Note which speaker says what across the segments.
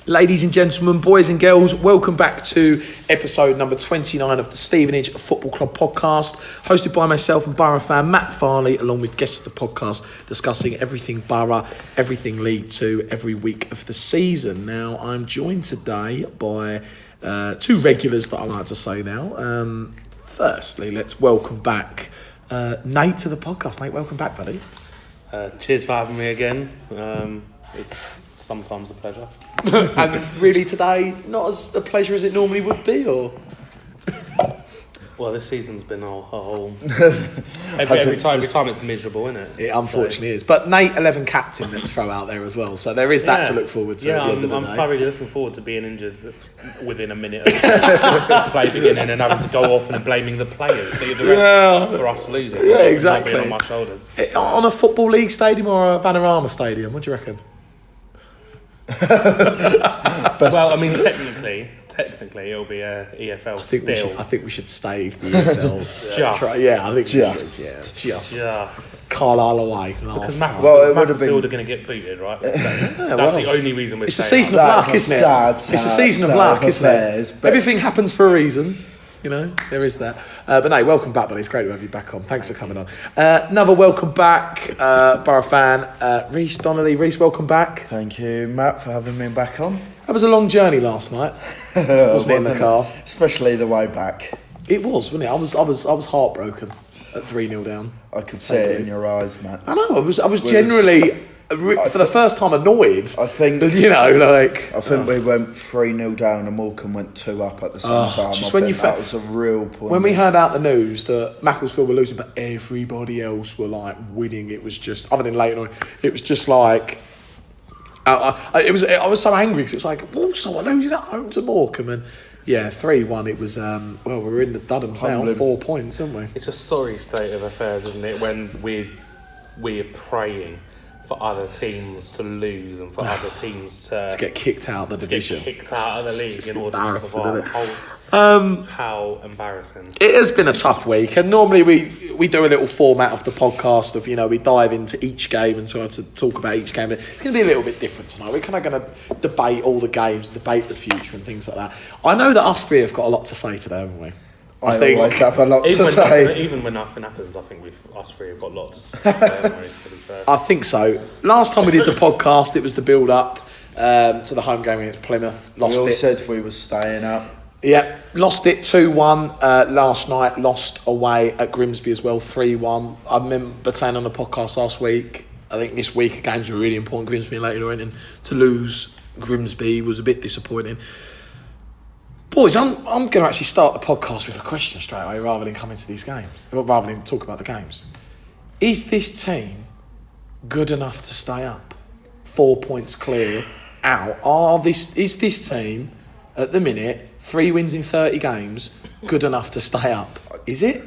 Speaker 1: Ladies and gentlemen, boys and girls, welcome back to episode number 29 of the Stevenage Football Club podcast, hosted by myself and Borough fan Matt Farley, along with guests of the podcast, discussing everything Borough, everything League Two, every week of the season. Now, I'm joined today by two regulars that I like to say now. Firstly, let's welcome back Nate to the podcast. Nate, welcome back, buddy.
Speaker 2: Cheers for having me again. It's sometimes a pleasure.
Speaker 1: And really today, not as a pleasure as it normally would be, or?
Speaker 2: Well, this season's been a whole... every time it's miserable, isn't it?
Speaker 1: It unfortunately is. But Nate, 11 captain, let's throw out there as well. So there is that to look forward to at the end of the day.
Speaker 2: I'm thoroughly looking forward to being injured within a minute of play beginning and having to go off and blaming the players for us losing.
Speaker 1: Yeah, exactly.
Speaker 2: Not being on my shoulders.
Speaker 1: On a Football League stadium or a Vanarama stadium, what do you reckon?
Speaker 2: Well, I mean, technically, it'll be a EFL
Speaker 1: I think we should stave the EFL. I think just Carlisle away.
Speaker 2: Because Macclesfield are going to get booted, right? That's the only reason we're
Speaker 1: It's a season of luck, isn't it? It's a season of luck, isn't it? Everything happens for a reason. You know, there is that. But no, welcome back, buddy. It's great to have you back on. Thanks for coming on. Another welcome back, Borough fan, Reece Donnelly. Reece, welcome back.
Speaker 3: Thank you, Matt, for having me back on.
Speaker 1: That was a long journey last night, wasn't it, in the car?
Speaker 3: Especially the way back.
Speaker 1: It was, wasn't it? I was heartbroken at 3-0 down.
Speaker 3: I could see it in your eyes, Matt.
Speaker 1: I know. I was genuinely, for the first time, annoyed.
Speaker 3: I think
Speaker 1: we
Speaker 3: went 3-0 down and Morecambe went 2 up at the same time.
Speaker 1: Just
Speaker 3: that was a real point.
Speaker 1: When we heard out the news that Macclesfield were losing, but everybody else were like winning, it was just, other than Leighton, it was just like, I was so angry because it was like Walsall are losing at home to Morecambe, and 3-1. It was we're in the Dudhams now, 4 points, aren't we?
Speaker 2: It's a sorry state of affairs, isn't it? When we're praying for other teams to lose and for other teams to
Speaker 1: get kicked out of the division,
Speaker 2: get kicked out of the league in order to survive. How embarrassing!
Speaker 1: It has been a tough week, and normally we do a little format of the podcast of we dive into each game and try to talk about each game. But it's going to be a little bit different tonight. We're kind of going to debate all the games, debate the future and things like that. I know that us three have got a lot to say today, haven't we?
Speaker 3: I think always have a lot to say.
Speaker 2: Even when nothing happens, I think us three have got a lot to say. Haven't we, to be fair?
Speaker 1: I think so. Last time we did the podcast, it was the build-up to the home game against Plymouth.
Speaker 3: We all said we were staying up.
Speaker 1: Yeah, lost it 2-1 last night. Lost away at Grimsby as well, 3-1. I remember saying on the podcast last week, I think this week games were really important. Grimsby and Leighton Orient, and to lose Grimsby was a bit disappointing. Boys, I'm going to actually start the podcast with a question straight away rather than come into these games, or rather than talk about the games. Is this team good enough to stay up? 4 points clear out. Is this team, at the minute, 3 wins in 30 games, good enough to stay up? Is it?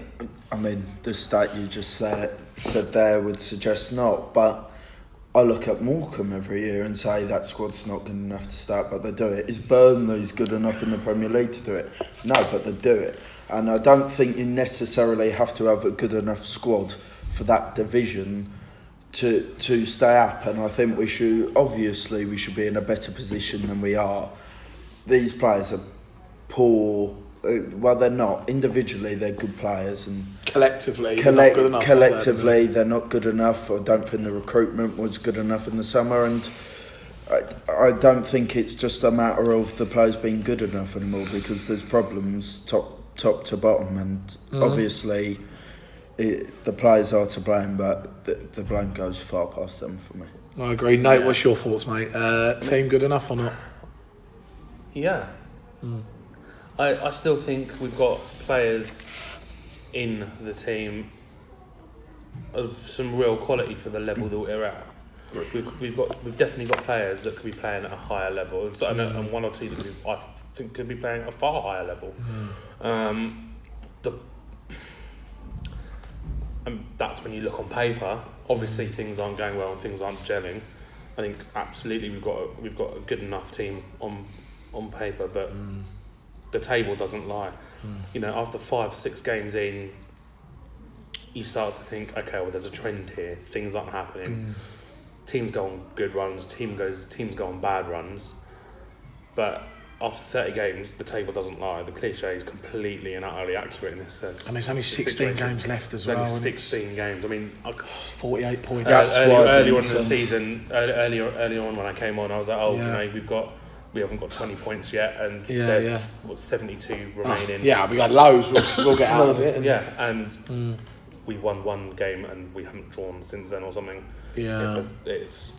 Speaker 3: I mean, the stat you just said there would suggest not, but I look at Morecambe every year and say that squad's not good enough to start, but they do it. Is Burnley's good enough in the Premier League to do it? No, but they do it. And I don't think you necessarily have to have a good enough squad for that division to stay up. And I think we should be in a better position than we are. These players are poor. Well, they're not. Individually, they're good players, and
Speaker 1: collectively, they're not good enough.
Speaker 3: Collectively, they're not good enough. I don't think the recruitment was good enough in the summer, and I don't think it's just a matter of the players being good enough anymore, because there's problems top to bottom, and obviously the players are to blame, but the blame goes far past them for me.
Speaker 1: I agree. Nate, what's your thoughts, mate? Team good enough or not?
Speaker 2: Yeah. I still think we've got players in the team of some real quality for the level that we're at. We've definitely got players that could be playing at a higher level, and one or two that I think could be playing at a far higher level. And that's when you look on paper. Obviously, things aren't going well and things aren't gelling. I think absolutely we've got a good enough team on paper, but the table doesn't lie. After 5-6 games in, you start to think, okay, well, there's a trend here. Things aren't happening. Teams go on good runs. Teams go on bad runs. but after 30 games, the table doesn't lie. The cliche is completely and utterly accurate in this sense.
Speaker 1: And there's only 16 games left as well.
Speaker 2: Only 16 games. I mean,
Speaker 1: 48 points.
Speaker 2: Early on in the season, early on when I came on, I was like, we haven't got 20 points yet, and there's 72 remaining.
Speaker 1: We got loads. We'll get out of it.
Speaker 2: And we won one game and we haven't drawn since then or something.
Speaker 1: Yeah,
Speaker 2: it's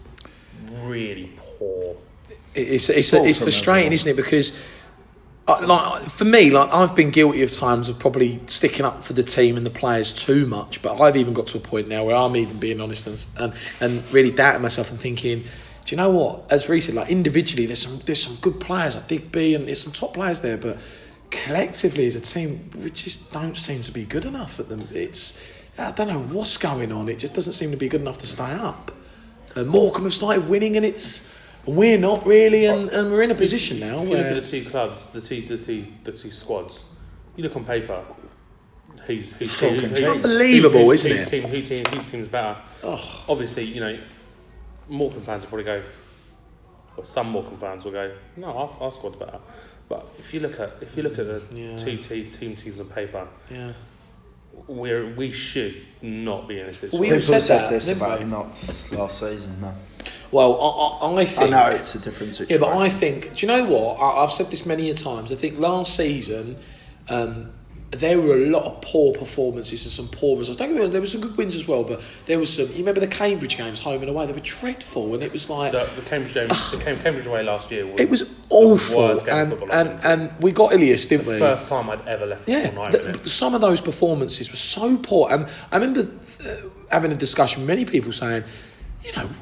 Speaker 2: really poor.
Speaker 1: It's frustrating, isn't it? Because, for me, I've been guilty of times of probably sticking up for the team and the players too much. But I've even got to a point now where I'm even being honest and really doubting myself and thinking, do you know what? As Reece said, individually, there's some good players like Digby and there's some top players there, but collectively as a team, we just don't seem to be good enough at them. I don't know what's going on. It just doesn't seem to be good enough to stay up. Morecambe have started winning, and we're not really, and we're in a position now
Speaker 2: if
Speaker 1: where...
Speaker 2: you look at the two clubs, the two squads, you look on paper, whose
Speaker 1: unbelievable, isn't it?
Speaker 2: Whose team's better? Oh. Obviously, Morecambe fans will probably go, or some Morecambe fans will go, no, our squad's better. But if you look at the two teams on paper, we should not be in this situation.
Speaker 3: People said this about Notts last season, though.
Speaker 1: Well, I think...
Speaker 3: I know it's a different situation.
Speaker 1: Yeah, but I think... Do you know what? I've said this many a times. I think last season, there were a lot of poor performances and some poor results. Don't get me wrong, there were some good wins as well, but there was some... You remember the Cambridge games, home and away? They were dreadful, and it was like...
Speaker 2: The Cambridge game, Cambridge away last year was...
Speaker 1: It was awful,
Speaker 2: worst game of football
Speaker 1: and we got Ilias, didn't we?
Speaker 2: The first time I'd ever left for 9 minutes.
Speaker 1: Some of those performances were so poor, and I remember having a discussion with many people saying,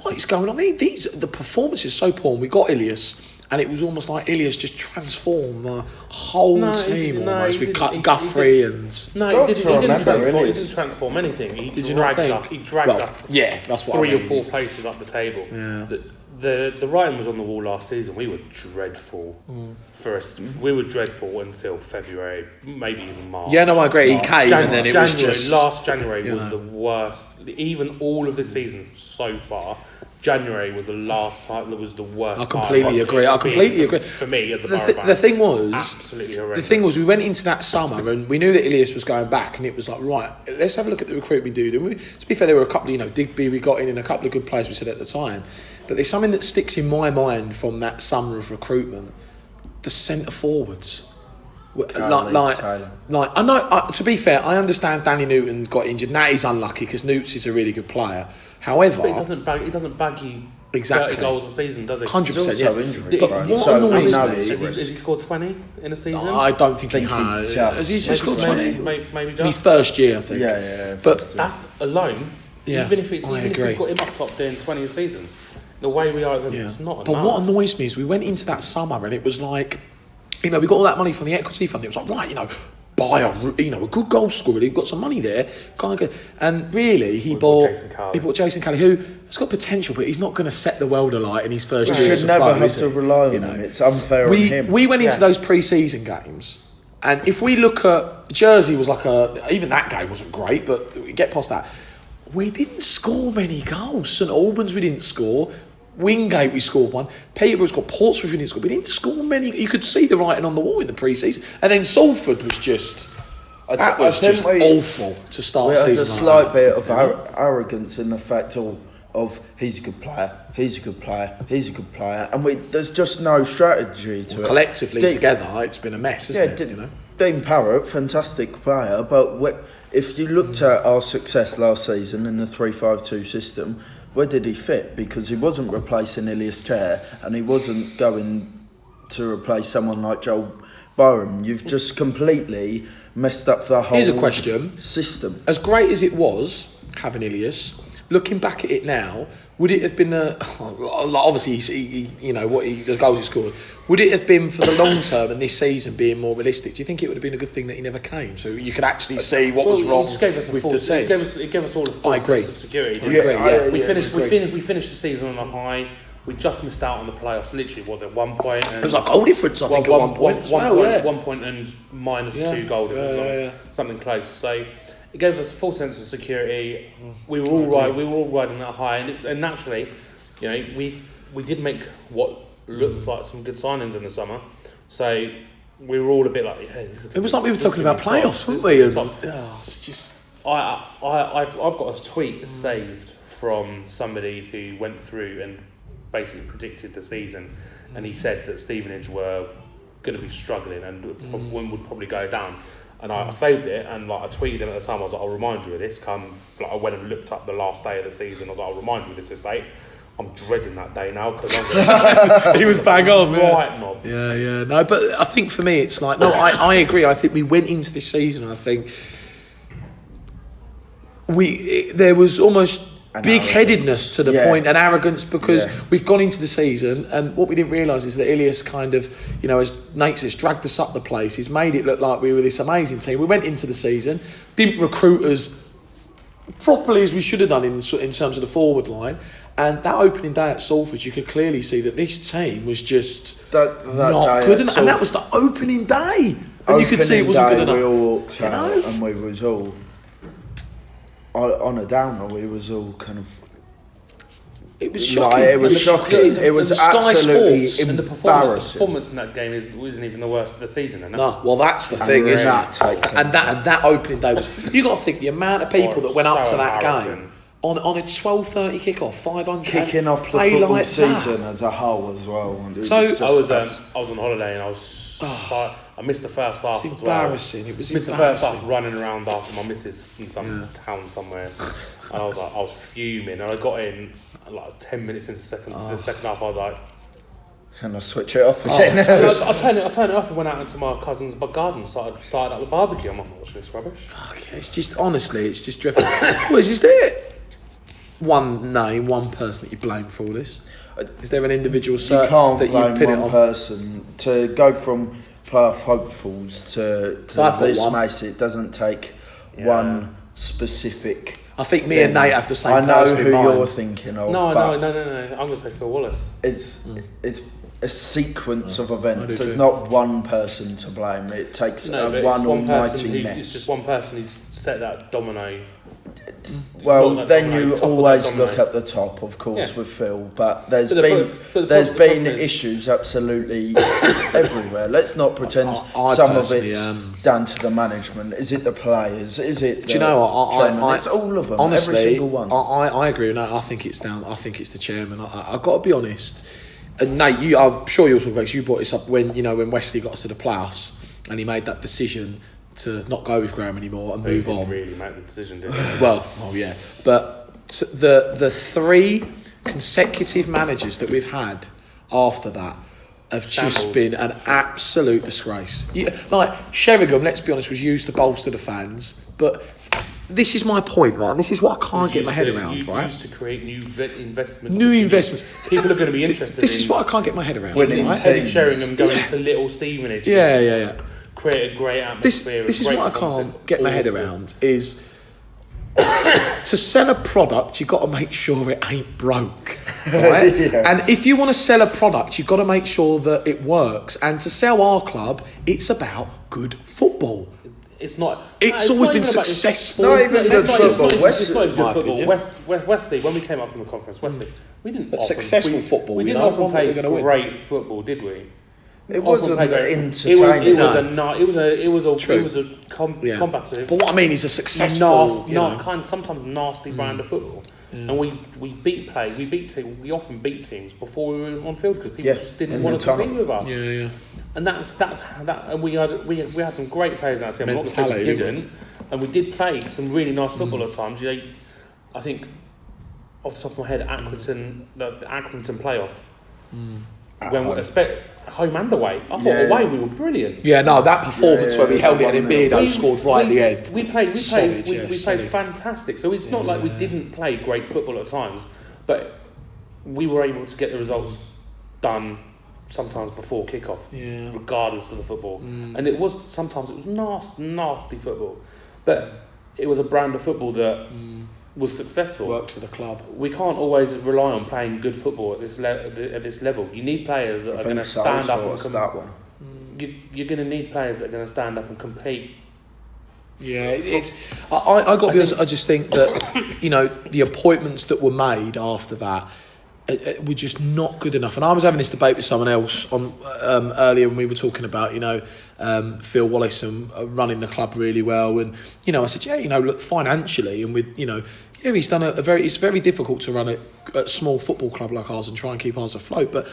Speaker 1: what is going on? The performance is so poor. And we got Ilias, and it was almost like Ilias just transformed the whole team almost. We cut Guthrie and...
Speaker 2: No, he didn't transform anything. He dragged us
Speaker 1: that's what
Speaker 2: 3 or 4 places up the table.
Speaker 1: Yeah.
Speaker 2: The writing was on the wall last season. We were dreadful for us. We were dreadful until February, maybe even March.
Speaker 1: Yeah, no, I agree. He came and then it was just...
Speaker 2: Last January was the worst. Even all of the season so far, January was the last time that was the worst.
Speaker 1: I completely agree.
Speaker 2: For me, as a Borough fan,
Speaker 1: the thing was,
Speaker 2: absolutely horrendous.
Speaker 1: The thing was, we went into that summer and we knew that Ilias was going back, and it was like, right, let's have a look at the recruitment we do. To be fair, there were a couple, Digby we got in a couple of good players we said at the time. But there's something that sticks in my mind from that summer of recruitment: the centre forwards. I know. To be fair, I understand Danny Newton got injured. Now he's unlucky because Newts is a really good player. However,
Speaker 2: but he doesn't bag you
Speaker 1: exactly
Speaker 2: 30 goals a season, does he?
Speaker 1: 100%. Yeah.
Speaker 3: Injury,
Speaker 1: but what annoys me?
Speaker 2: Has he scored 20 in a season?
Speaker 1: I don't think he has. Has he just scored 20?
Speaker 2: Maybe just.
Speaker 1: In his first year, I think.
Speaker 3: Yeah.
Speaker 2: But that's alone.
Speaker 1: Yeah,
Speaker 2: even if we've got him up top doing 20 a season, the way we are, it's not enough.
Speaker 1: But what annoys me is we went into that summer and it was like, we got all that money from the equity fund. It was like, right, buy a good goal scorer. We've got some money there. And really, he bought Jason Kelly, who has got potential, but he's not going to set the world alight in his first year.
Speaker 3: You should never have to rely on him. It's unfair on him.
Speaker 1: We went into those pre-season games, and if we look at Jersey, was like even that game wasn't great, but we get past that. We didn't score many goals. St Albans, we didn't score. Wingate, we scored one. Peterborough got Portsmouth, we didn't score. We didn't score many. You could see the writing on the wall in the pre-season. And then Salford was just... That was just awful to start season.
Speaker 3: We had a slight bit of arrogance in the fact of he's a good player, he's a good player, and there's just no strategy to it.
Speaker 1: Collectively, together, it's been a mess, isn't it?
Speaker 3: Dean Parrott, fantastic player, but if you looked at our success last season in the 3-5-2 system, where did he fit? Because he wasn't replacing Ilias Chair, and he wasn't going to replace someone like Joel Byram. You've just completely messed up the whole system.
Speaker 1: As great as it was having Ilias, looking back at it now, would it have been obviously the goals he scored? Would it have been for the long term and this season being more realistic? Do you think it would have been a good thing that he never came, so you could actually see what was wrong with the team?
Speaker 2: It gave us all a false sense of security. We finished the season on a high. We just missed out on the playoffs. Literally, was it 1 point? And
Speaker 1: it was like goal difference, I think, at one point.
Speaker 2: 1 point and minus 2 goal difference, something close. So it gave us a full sense of security. We were all right. We were all riding that high, and naturally, we did make what looked like some good signings in the summer. So we were all a bit like, yeah.
Speaker 1: It was like we were talking about playoffs, weren't we? It's just.
Speaker 2: I've got a tweet saved from somebody who went through and basically predicted the season, and he said that Stevenage were going to be struggling and would probably go down. And I saved it, and like I tweeted him at the time. I was like, "I'll remind you of this." I went and looked up the last day of the season. I was like, "I'll remind you of this date." I'm dreading that day now because
Speaker 1: he was bang on,
Speaker 2: right knob.
Speaker 1: Yeah. No, but I think for me, it's like I agree. I think we went into this season. I think there was almost big-headedness to the point, and arrogance, because we've gone into the season, and what we didn't realise is that Ilias kind of, as Nate says, dragged us up the place. He's made it look like we were this amazing team. We went into the season, didn't recruit us properly as we should have done in terms of the forward line, and that opening day at Salford, you could clearly see that this team was just not good enough, and that was the opening day, and you could see it wasn't good enough.
Speaker 3: We all walked out, and we was all on a downer. We was all kind of.
Speaker 1: It was shocking.
Speaker 3: It was shocking. It was absolutely
Speaker 2: embarrassing.
Speaker 3: And
Speaker 2: the performance in that game wasn't even the worst of the season.
Speaker 1: No, well, that's the thing, isn't it? And that opening day was. You got to think the amount of people that went up to that game on a 12:30 kickoff, 500
Speaker 3: kicking off the football season as a whole as well.
Speaker 1: So
Speaker 2: I was on holiday, and I was. I missed the first half.
Speaker 1: It's embarrassing. It was
Speaker 2: missed the first half running around after my missus in some town somewhere. And I was fuming, and I got in like 10 minutes into the second half. I was like,
Speaker 3: and I switch it off again.
Speaker 2: I turned it off and went out into my cousin's garden, started up the barbecue. I'm not watching this rubbish.
Speaker 1: Fuck, it's just honestly, it's just dreadful. Well, is there one person that you blame for all this? Is there an individual
Speaker 3: you can't that blame you pin one person to go from playoff hopefuls to this Mace? It doesn't take one specific.
Speaker 1: I think me and Nate have the same.
Speaker 3: I know who you're thinking of.
Speaker 2: No. I'm going to say Phil Wallace.
Speaker 3: It's a sequence of events. There's not one person to blame. It takes one almighty mess.
Speaker 2: It's just one person who set that domino.
Speaker 3: Well, then you always look at the top, of course, with Phil. But there's been issues absolutely everywhere. Let's not pretend some of it's down to the management. Is it the players? Is it?
Speaker 1: Do you know what?
Speaker 3: It's all of them.
Speaker 1: Honestly,
Speaker 3: every single one.
Speaker 1: I agree with that. I think it's down. I think it's the chairman. I've got to be honest. And Nate, I'm sure you'll talk about this. You brought this up when Wesley got us to the playoffs, and he made that decision to not go with Graham anymore and move on.
Speaker 2: Didn't really make the decision, did he?
Speaker 1: Well, yeah. But the three consecutive managers that we've had after that have just been an absolute disgrace. Like Sheringham, let's be honest, was used to bolster the fans, but this is my point, right? This is what I can't get my head around, right?
Speaker 2: Used to create new investments.
Speaker 1: New investments.
Speaker 2: People are going to be interested.
Speaker 1: This is what I can't get my head around.
Speaker 2: Right? Sheringham going to Little Stevenage.
Speaker 1: Yeah.
Speaker 2: Create a great atmosphere.
Speaker 1: This is what I can't get my head around is to sell a product, you've got to make sure it ain't broke, right? And if you want to sell a product, you've got to make sure that it works. And to sell our club, it's about good football.
Speaker 2: It's not.
Speaker 1: It's always been successful.
Speaker 3: Not even good football.
Speaker 2: It's not even good football. Wesley, when we came up from the conference, we didn't.
Speaker 1: But successful football.
Speaker 2: We didn't often play great football, did we?
Speaker 3: It wasn't entertaining.
Speaker 2: It was a combative.
Speaker 1: But what I mean is a successful,
Speaker 2: sometimes nasty brand of football. And we often beat teams before we were on field because people just didn't want to compete with us.
Speaker 1: Yeah.
Speaker 2: And that's that. And we had some great players in our team. I'm not saying we didn't, and we did play some really nice football at times. I think off the top of my head, Accrington, the Accrington playoff. When we expect home and away, I thought away we were brilliant.
Speaker 1: Yeah, no, that performance where we held it and Beardo scored right at the end.
Speaker 2: We played fantastic. So it's not like we didn't play great football at times, but we were able to get the results done sometimes before kick-off, regardless of the football. And it was nasty football, but it was a brand of football that was successful.
Speaker 1: Worked for the club.
Speaker 2: We can't always rely on playing good football at this level. You need players that are going to stand up and you're going to need players that are going to stand up and compete.
Speaker 1: Yeah, I got to be honest. I just think that the appointments that were made after that, we're just not good enough. And I was having this debate with someone else on earlier when we were talking about, Phil Wallace running the club really well. And, I said, look, financially and with, he's done it's very difficult to run a small football club like ours and try and keep ours afloat. But,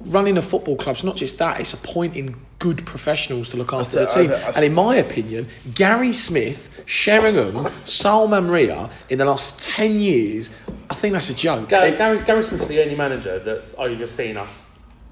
Speaker 1: running a football club's not just that, it's appointing good professionals to look after the team. And in my opinion, Gary Smith, Sheringham, Sal Mamria, in the last 10 years, I think that's a joke.
Speaker 2: Gary Smith's the only manager that's overseen us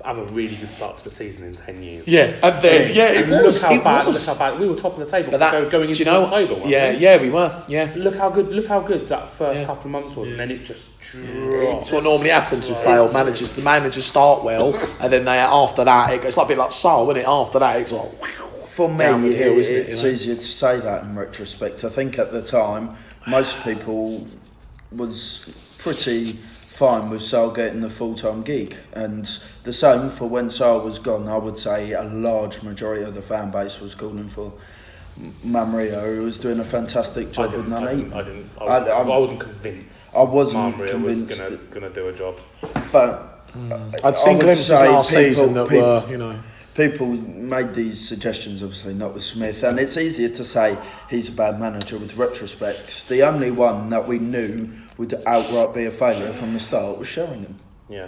Speaker 2: have a really good start to the season in 10 years.
Speaker 1: Yeah, and then it was.
Speaker 2: Look how bad. We were top of the table going into October.
Speaker 1: We were. Yeah.
Speaker 2: Look how good that first couple of months was, and then it just dropped.
Speaker 1: It's what normally happens with failed managers. The managers start well, and then after that it's like a bit like Sal, isn't it? After that, it's like.
Speaker 3: For me, it's easier to say that in retrospect. I think at the time, most people was pretty fine with Sal getting the full-time gig, and the same for when Sal was gone. I would say a large majority of the fan base was calling for Mamria, who was doing a fantastic job with Nani.
Speaker 2: I wasn't convinced.
Speaker 3: I wasn't
Speaker 2: Mamria
Speaker 3: convinced
Speaker 2: was going to do a job.
Speaker 3: But
Speaker 1: I'd seen glimpses last season that were,
Speaker 3: People made these suggestions, obviously not with Smith, and it's easier to say he's a bad manager with retrospect. The only one that we knew would outright be a failure from the start was Sheringham.
Speaker 2: Yeah.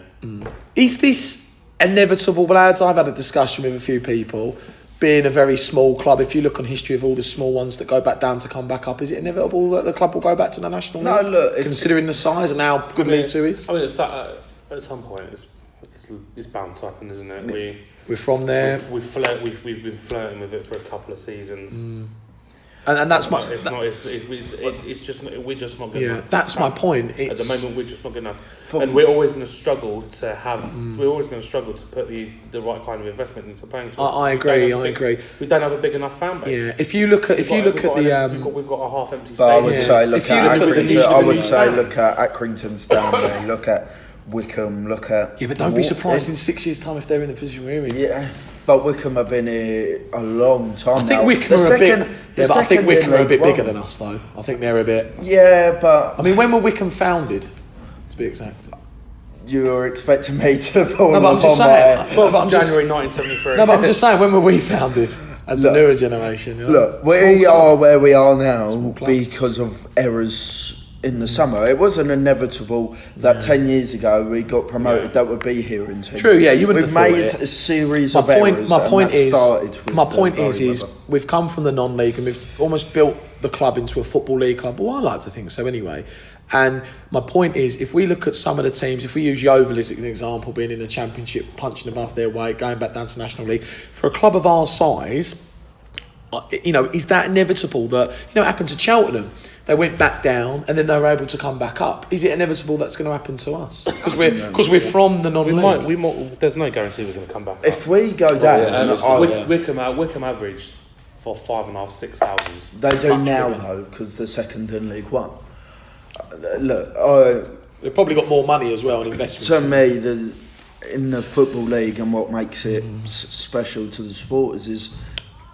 Speaker 1: Is this inevitable, lads? I've had a discussion with a few people. Being a very small club, if you look on history of all the small ones that go back down to come back up, is it inevitable that the club will go back to the National League?
Speaker 3: No, look,
Speaker 1: considering the size and how good League 2 is.
Speaker 2: I mean, at some point, it's bound to happen, isn't it?
Speaker 1: We're from there.
Speaker 2: We've been flirting with it for a couple of seasons.
Speaker 1: And that's my.
Speaker 2: It's just we're just not good enough.
Speaker 1: That's my point.
Speaker 2: At the moment, we're just not good enough, and we're always going to struggle to have. We're always going to struggle to put the right kind of investment into playing.
Speaker 1: I agree.
Speaker 2: We don't have a big enough fan base.
Speaker 1: Yeah. If you look at
Speaker 2: we've got a half-empty
Speaker 3: stadium. I would say
Speaker 2: look
Speaker 3: at Accrington, Stanley. Look at Wickham. Look at
Speaker 1: but don't be surprised in 6 years' time if they're in the position we're in.
Speaker 3: Yeah. But Wickham have been here a long time.
Speaker 1: I think Wickham are a bit. Yeah, but I think Wickham are a bit bigger than us, though. I think they're a bit.
Speaker 3: Yeah, but
Speaker 1: I mean, when were Wickham founded? To be exact.
Speaker 3: You were expecting me to pull
Speaker 1: No, but I'm just saying.
Speaker 2: January 1973.
Speaker 1: No, but I'm just saying. When were we founded? As the newer generation.
Speaker 3: Look, we are where we are now because of errors in the summer. It wasn't inevitable that 10 years ago we got promoted that would be here in 10
Speaker 1: True,
Speaker 3: years.
Speaker 1: yeah, you wouldn't
Speaker 3: We've
Speaker 1: have
Speaker 3: made
Speaker 1: thought it.
Speaker 3: a series of errors. My point is
Speaker 1: we've come from the non-league and we've almost built the club into a football league club. Well, I like to think so anyway. And my point is, if we look at some of the teams, if we use Yeovil as an example, being in the Championship, punching above their weight, going back down to National League, for a club of our size, is that inevitable that, it happened to Cheltenham? They went back down and then they were able to come back up. Is it inevitable that's going to happen to us? Because we're from the non-league.
Speaker 2: There's no guarantee we're going to come back.
Speaker 3: If we go down,
Speaker 2: Wickham averaged for 5,500-6,000.
Speaker 3: They do now though, because they're second in League One. Look,
Speaker 1: they've probably got more money as well and investment.
Speaker 3: To me, in the football league, and what makes it special to the supporters is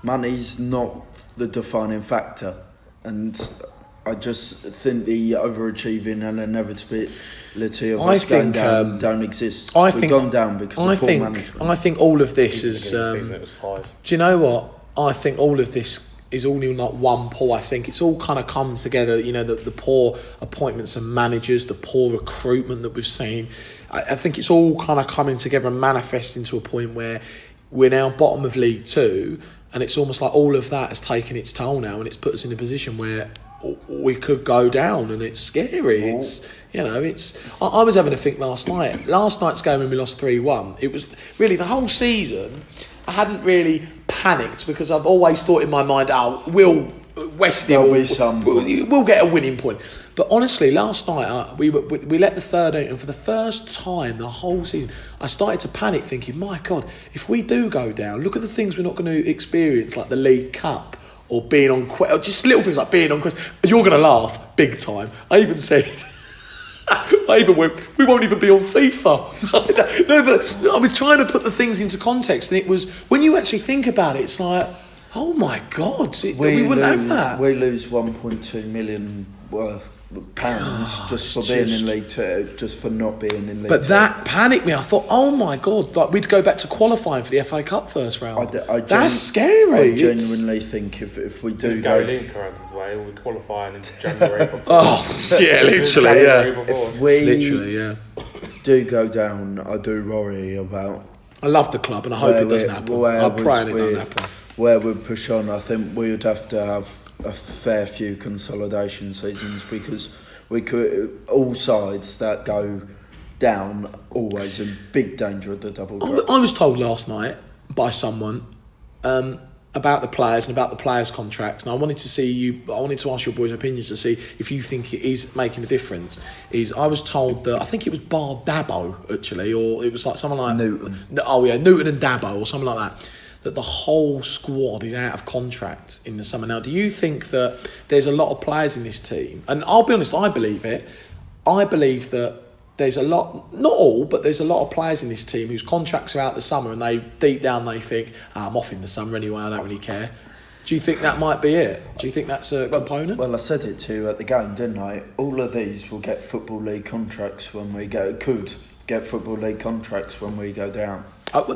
Speaker 3: money's not the defining factor, and I just think the overachieving and inevitability of us going down don't exist. We've gone down because of poor management.
Speaker 1: I think all of this is.
Speaker 2: It was 5.
Speaker 1: Do you know what? I think all of this is all in like one pool. I think it's all kind of come together. The poor appointments of managers, the poor recruitment that we've seen. I think it's all kind of coming together and manifesting to a point where we're now bottom of League 2, and it's almost like all of that has taken its toll now, and it's put us in a position where we could go down, and it's scary. I was having a think last night. Last night's game when we lost 3-1, it was really the whole season. I hadn't really panicked because I've always thought in my mind, West Ham we'll get a winning point. But honestly, last night we let the third out, and for the first time the whole season, I started to panic, thinking, my God, if we do go down, look at the things we're not going to experience, like the League Cup. Or being on or just little things like being on quest. You're going to laugh big time. I even said, we won't even be on FIFA. No, but I was trying to put the things into context, and it was when you actually think about it, it's like, oh my God, we wouldn't have that.
Speaker 3: We lose 1.2 million worth just for being in League Two, just for not being in League Two.
Speaker 1: But that panicked me. I thought, oh my God, like we'd go back to qualifying for the FA Cup first round. That's scary.
Speaker 3: I genuinely think if we do
Speaker 2: Gary
Speaker 3: go...
Speaker 2: Lineker has his way, we'll be qualifying in January before.
Speaker 1: Yeah, literally, yeah.
Speaker 3: If we
Speaker 1: Literally,
Speaker 3: do go down, I do worry about...
Speaker 1: I love the club and I hope it doesn't happen. I'm praying it doesn't happen.
Speaker 3: Where we push on, I think we would have to have a fair few consolidation seasons, because we could, all sides that go down always in big danger of the double drop.
Speaker 1: I was told last night by someone about the players and about the players' contracts, and I wanted to ask your boys' opinions to see if you think it is making a difference. I was told that I think it was Bar Dabo actually, or it was like someone like
Speaker 3: Newton.
Speaker 1: Newton and Dabo or something like that the whole squad is out of contract in the summer. Now, do you think that there's a lot of players in this team? And I'll be honest, I believe it. I believe that there's a lot, not all, but there's a lot of players in this team whose contracts are out the summer and they deep down they think, I'm off in the summer anyway, I don't really care. Do you think that might be it? Do you think that's a component?
Speaker 3: Well, I said it to you at the game, didn't I? All of these will get Football League contracts when we go, could get Football League contracts when we go down.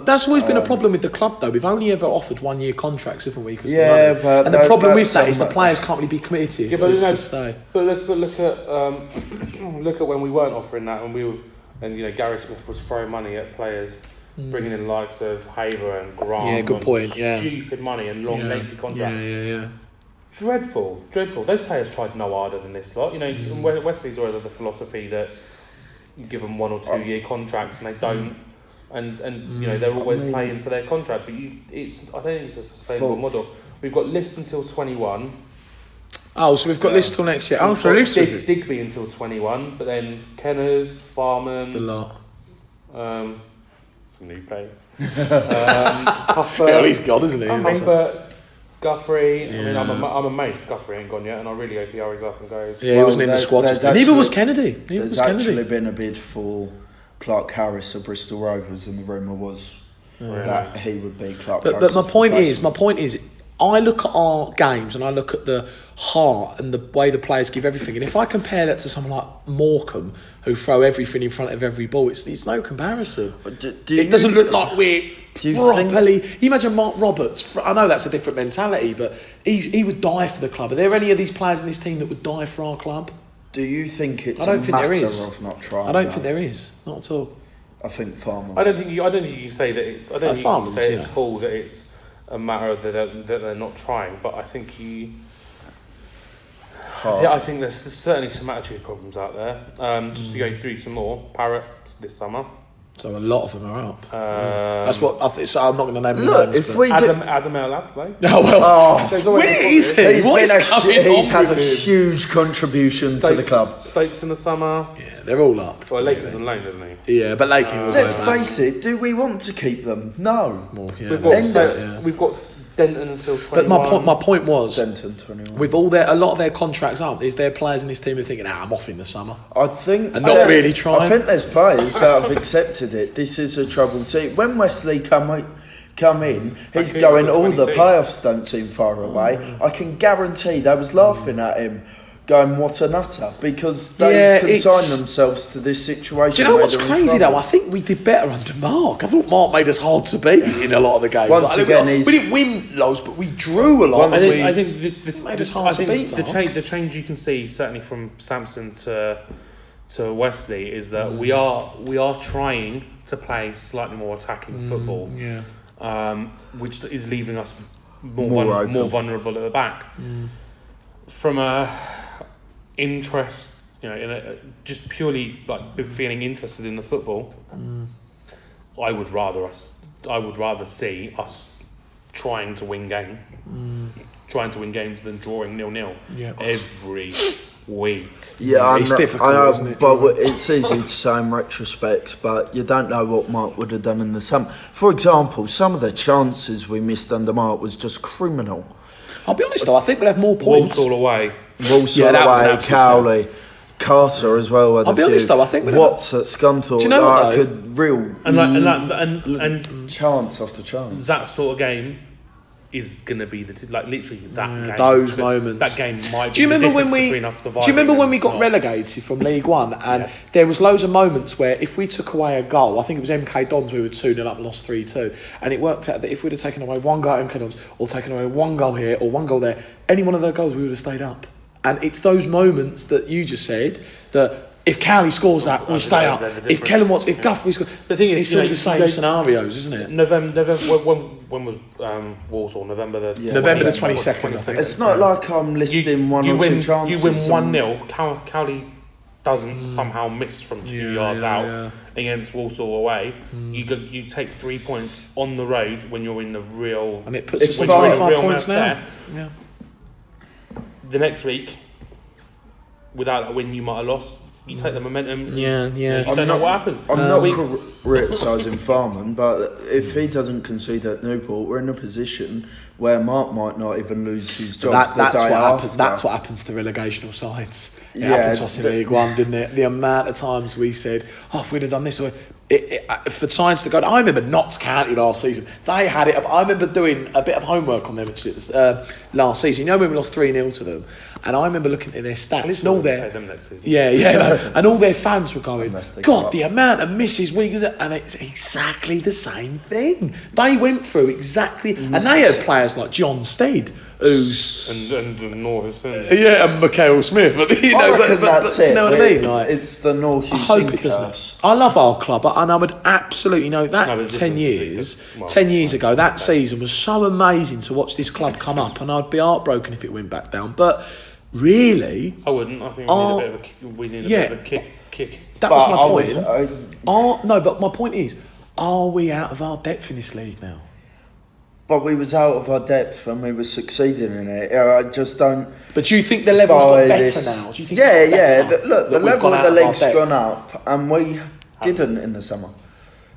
Speaker 1: That's always been a problem with the club, though. We've only ever offered 1 year contracts, haven't we?
Speaker 3: But
Speaker 1: and the problem with that is the players can't really be committed to stay.
Speaker 2: But look at when we weren't offering that, and Gary Smith was throwing money at players, bringing in likes of Haver and Grant.
Speaker 1: Yeah, good point. Yeah,
Speaker 2: stupid money and long lengthy contracts.
Speaker 1: Yeah.
Speaker 2: Dreadful. Those players tried no harder than this lot. Wesley's always had the philosophy that you give them 1 or 2 year contracts and they don't. And they're always playing for their contract, but I don't think it's a sustainable model. We've got List until 21.
Speaker 1: Oh, so we've got List till next year. Oh, so List
Speaker 2: Digby until 21, but then Kenners, Farman,
Speaker 1: the lot.
Speaker 2: Some new pay. Cuthbert,
Speaker 1: Well, he's gone, isn't he?
Speaker 2: Cuthbert, Guthrie. Yeah. I mean, I'm amazed Guthrie ain't gone yet, and I really hope he hurries up and goes.
Speaker 1: Yeah, he wasn't in the squad. Neither was Kennedy.
Speaker 3: There's actually been a bid for Clark Harris of Bristol Rovers, and the rumour was that he would be Clark Harris.
Speaker 1: But my point is, I look at our games and I look at the heart and the way the players give everything. And if I compare that to someone like Morecambe, who throw everything in front of every ball, it's no comparison. It doesn't look like we're properly... You imagine Mark Roberts. I know that's a different mentality, but he would die for the club. Are there any of these players in this team that would die for our club?
Speaker 3: Do you think it's a matter of not trying?
Speaker 1: I don't think there is. Not at all.
Speaker 3: I think Farmer.
Speaker 2: I don't think you say that it's. I don't think you say at all that it's a matter of that they're not trying. But I think I think there's certainly some attitude problems out there. Just to go through some more. Parrot this summer.
Speaker 1: So a lot of them are up. That's what I think. So I'm not going to name the names.
Speaker 2: If we Adam El Absley.
Speaker 1: No, where is he?
Speaker 3: He's had a huge contribution to the club.
Speaker 2: Stokes in the summer.
Speaker 1: Yeah, they're all up.
Speaker 2: Well, Lakin's on loan, isn't he?
Speaker 1: Yeah, but Lakin will
Speaker 3: let's face it. Do we want to keep them? No.
Speaker 1: Well,
Speaker 2: we've got Denton until 21.
Speaker 1: But my point was,
Speaker 3: Denton 21.
Speaker 1: With a lot of their contracts up, is there players in this team who are thinking, I'm off in the summer?
Speaker 3: I think...
Speaker 1: And not really trying?
Speaker 3: I think there's players that have accepted it. This is a troubled team. When Wesley come in, he's going, all the playoffs don't seem far away. I can guarantee they was laughing at him, going, what a nutter, because they've consigned themselves to this situation.
Speaker 1: Do you know what's crazy though? I think we did better under Mark. I thought Mark made us hard to beat in a lot of the games. We didn't win loads, but we drew a lot.
Speaker 2: I think
Speaker 1: made us hard to beat.
Speaker 2: The change you can see certainly from Samson to Wesley is that we are trying to play slightly more attacking football. Which is leaving us more vulnerable at the back. From a interest, just purely like feeling interested in the football, I would rather see us trying to win games than drawing 0-0 every week.
Speaker 3: Yeah,
Speaker 1: it's difficult, isn't it?
Speaker 3: But it's easy to say in retrospect, but you don't know what Mark would have done in the summer. For example, some of the chances we missed under Mark was just criminal.
Speaker 1: I'll be honest though, I think we'll have more points.
Speaker 2: Walsall away,
Speaker 3: away, Cowley, Carter as well.
Speaker 1: I'll be honest though, I think
Speaker 3: Watts at Scunthorpe. Do you know what?
Speaker 2: and chance
Speaker 3: after chance.
Speaker 2: That sort of game, is going to be literally that game.
Speaker 1: Those moments.
Speaker 2: That game might
Speaker 1: Do you
Speaker 2: be
Speaker 1: remember
Speaker 2: the
Speaker 1: when
Speaker 2: difference
Speaker 1: we?
Speaker 2: between us surviving.
Speaker 1: Do you remember when
Speaker 2: and
Speaker 1: we got
Speaker 2: not.
Speaker 1: relegated from League One, and
Speaker 2: Yes.
Speaker 1: there was loads of moments where if we took away a goal, I think it was MK Dons, we were 2-0 up and lost 3-2, and it worked out that if we'd have taken away one goal at MK Dons, or taken away one goal here or one goal there, any one of those goals we would have stayed up. And it's those moments that you just said that. If Cowley scores that, we stay up. If Kellen Watts, if Guthrie scores,
Speaker 2: the thing is,
Speaker 1: it's all the same scenarios, isn't it?
Speaker 2: November. When was Walsall? November the
Speaker 1: 22nd, I think.
Speaker 3: It's not like I'm listing one or two chances.
Speaker 2: You win 1-0. Cowley doesn't somehow miss from 2 yards out against Walsall away. You take 3 points on the road when you're in the real.
Speaker 1: And it puts us
Speaker 3: It's
Speaker 1: on
Speaker 3: fine.
Speaker 1: 25 points now.
Speaker 2: there.
Speaker 1: Yeah.
Speaker 2: The next week, without that win, you might have lost. You take the momentum.
Speaker 1: Yeah.
Speaker 2: You don't know what happens.
Speaker 3: I'm not criticising Farman, but if he doesn't concede at Newport, we're in a position where Mark might not even lose his job
Speaker 1: That's
Speaker 3: the day
Speaker 1: what
Speaker 3: after.
Speaker 1: happens. That's what happens to relegational sides. It
Speaker 3: Yeah,
Speaker 1: happened to us in League One, didn't it? The amount of times we said, "Oh, if we'd have done this," or for sides to go. I remember Notts County last season. They had it. I remember doing a bit of homework on them actually last season. You know when we lost 3-0 to them, and I remember looking at their stats and all their
Speaker 2: them next season.
Speaker 1: and all their fans were going,
Speaker 3: Unless they
Speaker 1: "God,
Speaker 3: go up."
Speaker 1: the amount of misses we did," and it's exactly the same thing. They went through exactly, and they had players like John Steed, who's
Speaker 2: And Norris.
Speaker 1: and Mikhail Smith. But, you know,
Speaker 3: I reckon that's
Speaker 1: do
Speaker 3: it.
Speaker 1: you know what I mean? Like,
Speaker 3: It's the North
Speaker 1: I hope it doesn't. I love our club, and I would absolutely know that.
Speaker 2: No, but
Speaker 1: 10
Speaker 2: this
Speaker 1: years,
Speaker 2: is- well,
Speaker 1: 10 years ago, that season was so amazing to watch this club come up, and I'd be heartbroken if it went back down. But really,
Speaker 2: I wouldn't. I think we need a bit of a kick.
Speaker 1: that was my point. No, but my point is, are we out of our depth in this league now?
Speaker 3: But we was out of our depth when we were succeeding in it. I just don't.
Speaker 1: But do you think the level's got
Speaker 3: buy
Speaker 1: better
Speaker 3: this.
Speaker 1: now? Do you think
Speaker 3: Yeah,
Speaker 1: it's got
Speaker 3: yeah.
Speaker 1: better
Speaker 3: Look, the
Speaker 1: that we've
Speaker 3: level
Speaker 1: gone
Speaker 3: of the
Speaker 1: out our
Speaker 3: league's
Speaker 1: depth?
Speaker 3: gone up, and we didn't in the summer.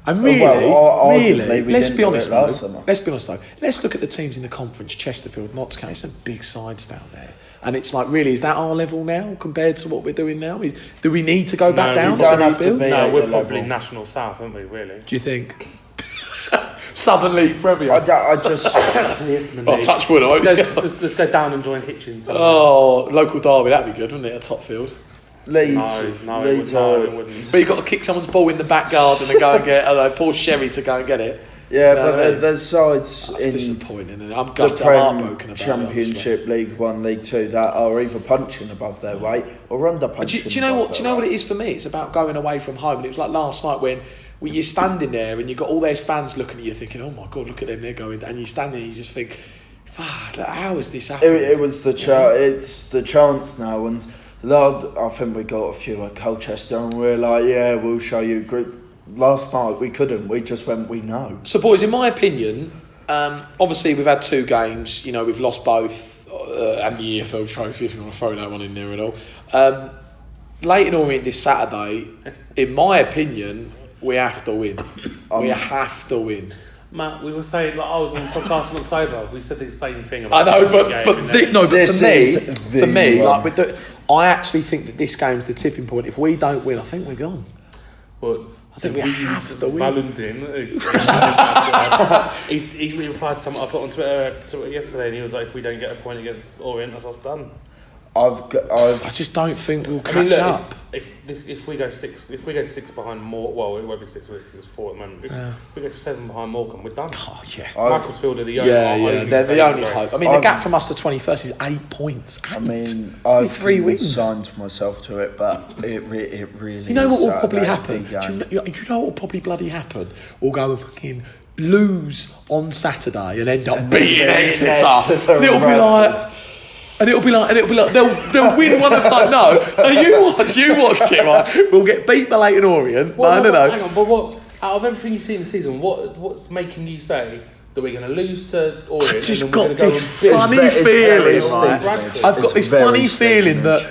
Speaker 1: And really,
Speaker 3: arguably, we
Speaker 1: let's
Speaker 3: didn't
Speaker 1: be
Speaker 3: do
Speaker 1: honest
Speaker 3: it last
Speaker 1: though.
Speaker 3: summer.
Speaker 1: Let's be honest though. Let's look at the teams in the conference: Chesterfield, Notts County. Some big sides down there, and it's like, really, is that our level now compared to what we're doing now? Do we need to go back down?
Speaker 3: you don't have to
Speaker 1: rebuild?
Speaker 3: be-
Speaker 2: No,
Speaker 3: at
Speaker 2: we're
Speaker 3: the
Speaker 2: probably
Speaker 3: level.
Speaker 2: National South, aren't we? Really?
Speaker 1: Do you think? Southern League Premier.
Speaker 3: I just.
Speaker 1: Oh, touch wood, I won't.
Speaker 2: Let's go down and join Hitchins.
Speaker 1: Oh, local derby, that'd be good, wouldn't it? At Topfield.
Speaker 3: Leeds.
Speaker 2: No,
Speaker 3: Leeds
Speaker 2: it wouldn't.
Speaker 1: But you've got to kick someone's ball in the back garden and go and get poor Sherry to go and get it.
Speaker 3: Yeah,
Speaker 1: Do you know
Speaker 3: but
Speaker 1: what I mean?
Speaker 3: there's sides
Speaker 1: That's
Speaker 3: in
Speaker 1: disappointing, isn't it? I'm
Speaker 3: the
Speaker 1: gutted, I'm heartbroken about
Speaker 3: Championship, League One, League Two that are either punching above their weight or under
Speaker 1: it.
Speaker 3: punching.
Speaker 1: Do you know what? Do you know what it is for me? It's about going away from home. And it was like last night when you're standing there and you've got all those fans looking at you, thinking, "Oh my God, look at them, they're going." And you stand there, and you just think, "Fuck, how is this happening?"
Speaker 3: It was the it's the chance now, and Lord, I think we got a few at Colchester, and we're like, yeah, we'll show you group. Last night we couldn't. We just went. We know.
Speaker 1: So, boys, in my opinion, obviously we've had 2 games. You know, we've lost both, and the EFL trophy. If you want to throw that one in there at all. Leighton Orient this Saturday, in my opinion, we have to win. We have to win.
Speaker 2: Matt, we were saying, like, I was on the podcast in October. We said the same thing.
Speaker 1: I
Speaker 2: About
Speaker 1: know,
Speaker 2: the game,
Speaker 1: but
Speaker 3: This is
Speaker 1: for me,
Speaker 3: the
Speaker 1: like
Speaker 3: one.
Speaker 1: with I actually think that this game's the tipping point. If we don't win, I think we're gone.
Speaker 2: But
Speaker 1: I think we have to win.
Speaker 2: Valentin, he replied to something I put on Twitter yesterday, and he was like, "If we don't get a point against Orient, that's us done."
Speaker 1: I just don't think we'll catch up.
Speaker 2: If we go six behind more, well, it won't be 6 weeks, it's 4 at the moment. If we go 7 behind Morecambe, we're done.
Speaker 1: Oh yeah.
Speaker 2: Macclesfield are the only
Speaker 1: They're the only
Speaker 2: race.
Speaker 1: hope. I mean, the gap from us to 21st is 8 points. 8.
Speaker 3: I mean,
Speaker 1: Only
Speaker 3: I've
Speaker 1: 3 wins.
Speaker 3: signed myself to it, but it really.
Speaker 1: You know what
Speaker 3: is
Speaker 1: will probably
Speaker 3: Saturday,
Speaker 1: happen?
Speaker 3: big
Speaker 1: Do
Speaker 3: game.
Speaker 1: you know what will probably bloody happen? We'll go and fucking lose on Saturday and end up beating Exeter. And it'll be like. And it'll be like they'll win one of like you watch it, right? We'll get beat by Leighton Orient.
Speaker 2: Hang
Speaker 1: No.
Speaker 2: on, but what out of everything you've seen this season, what's making you say that we're going to lose to Orient?
Speaker 1: I just
Speaker 2: and then we're
Speaker 1: got
Speaker 2: gonna
Speaker 1: this
Speaker 2: go and
Speaker 1: funny
Speaker 3: It's very
Speaker 1: feeling, right?
Speaker 3: Stevenage.
Speaker 1: I've got
Speaker 3: It's
Speaker 1: this
Speaker 3: very
Speaker 1: funny feeling
Speaker 3: Stevenage.
Speaker 1: that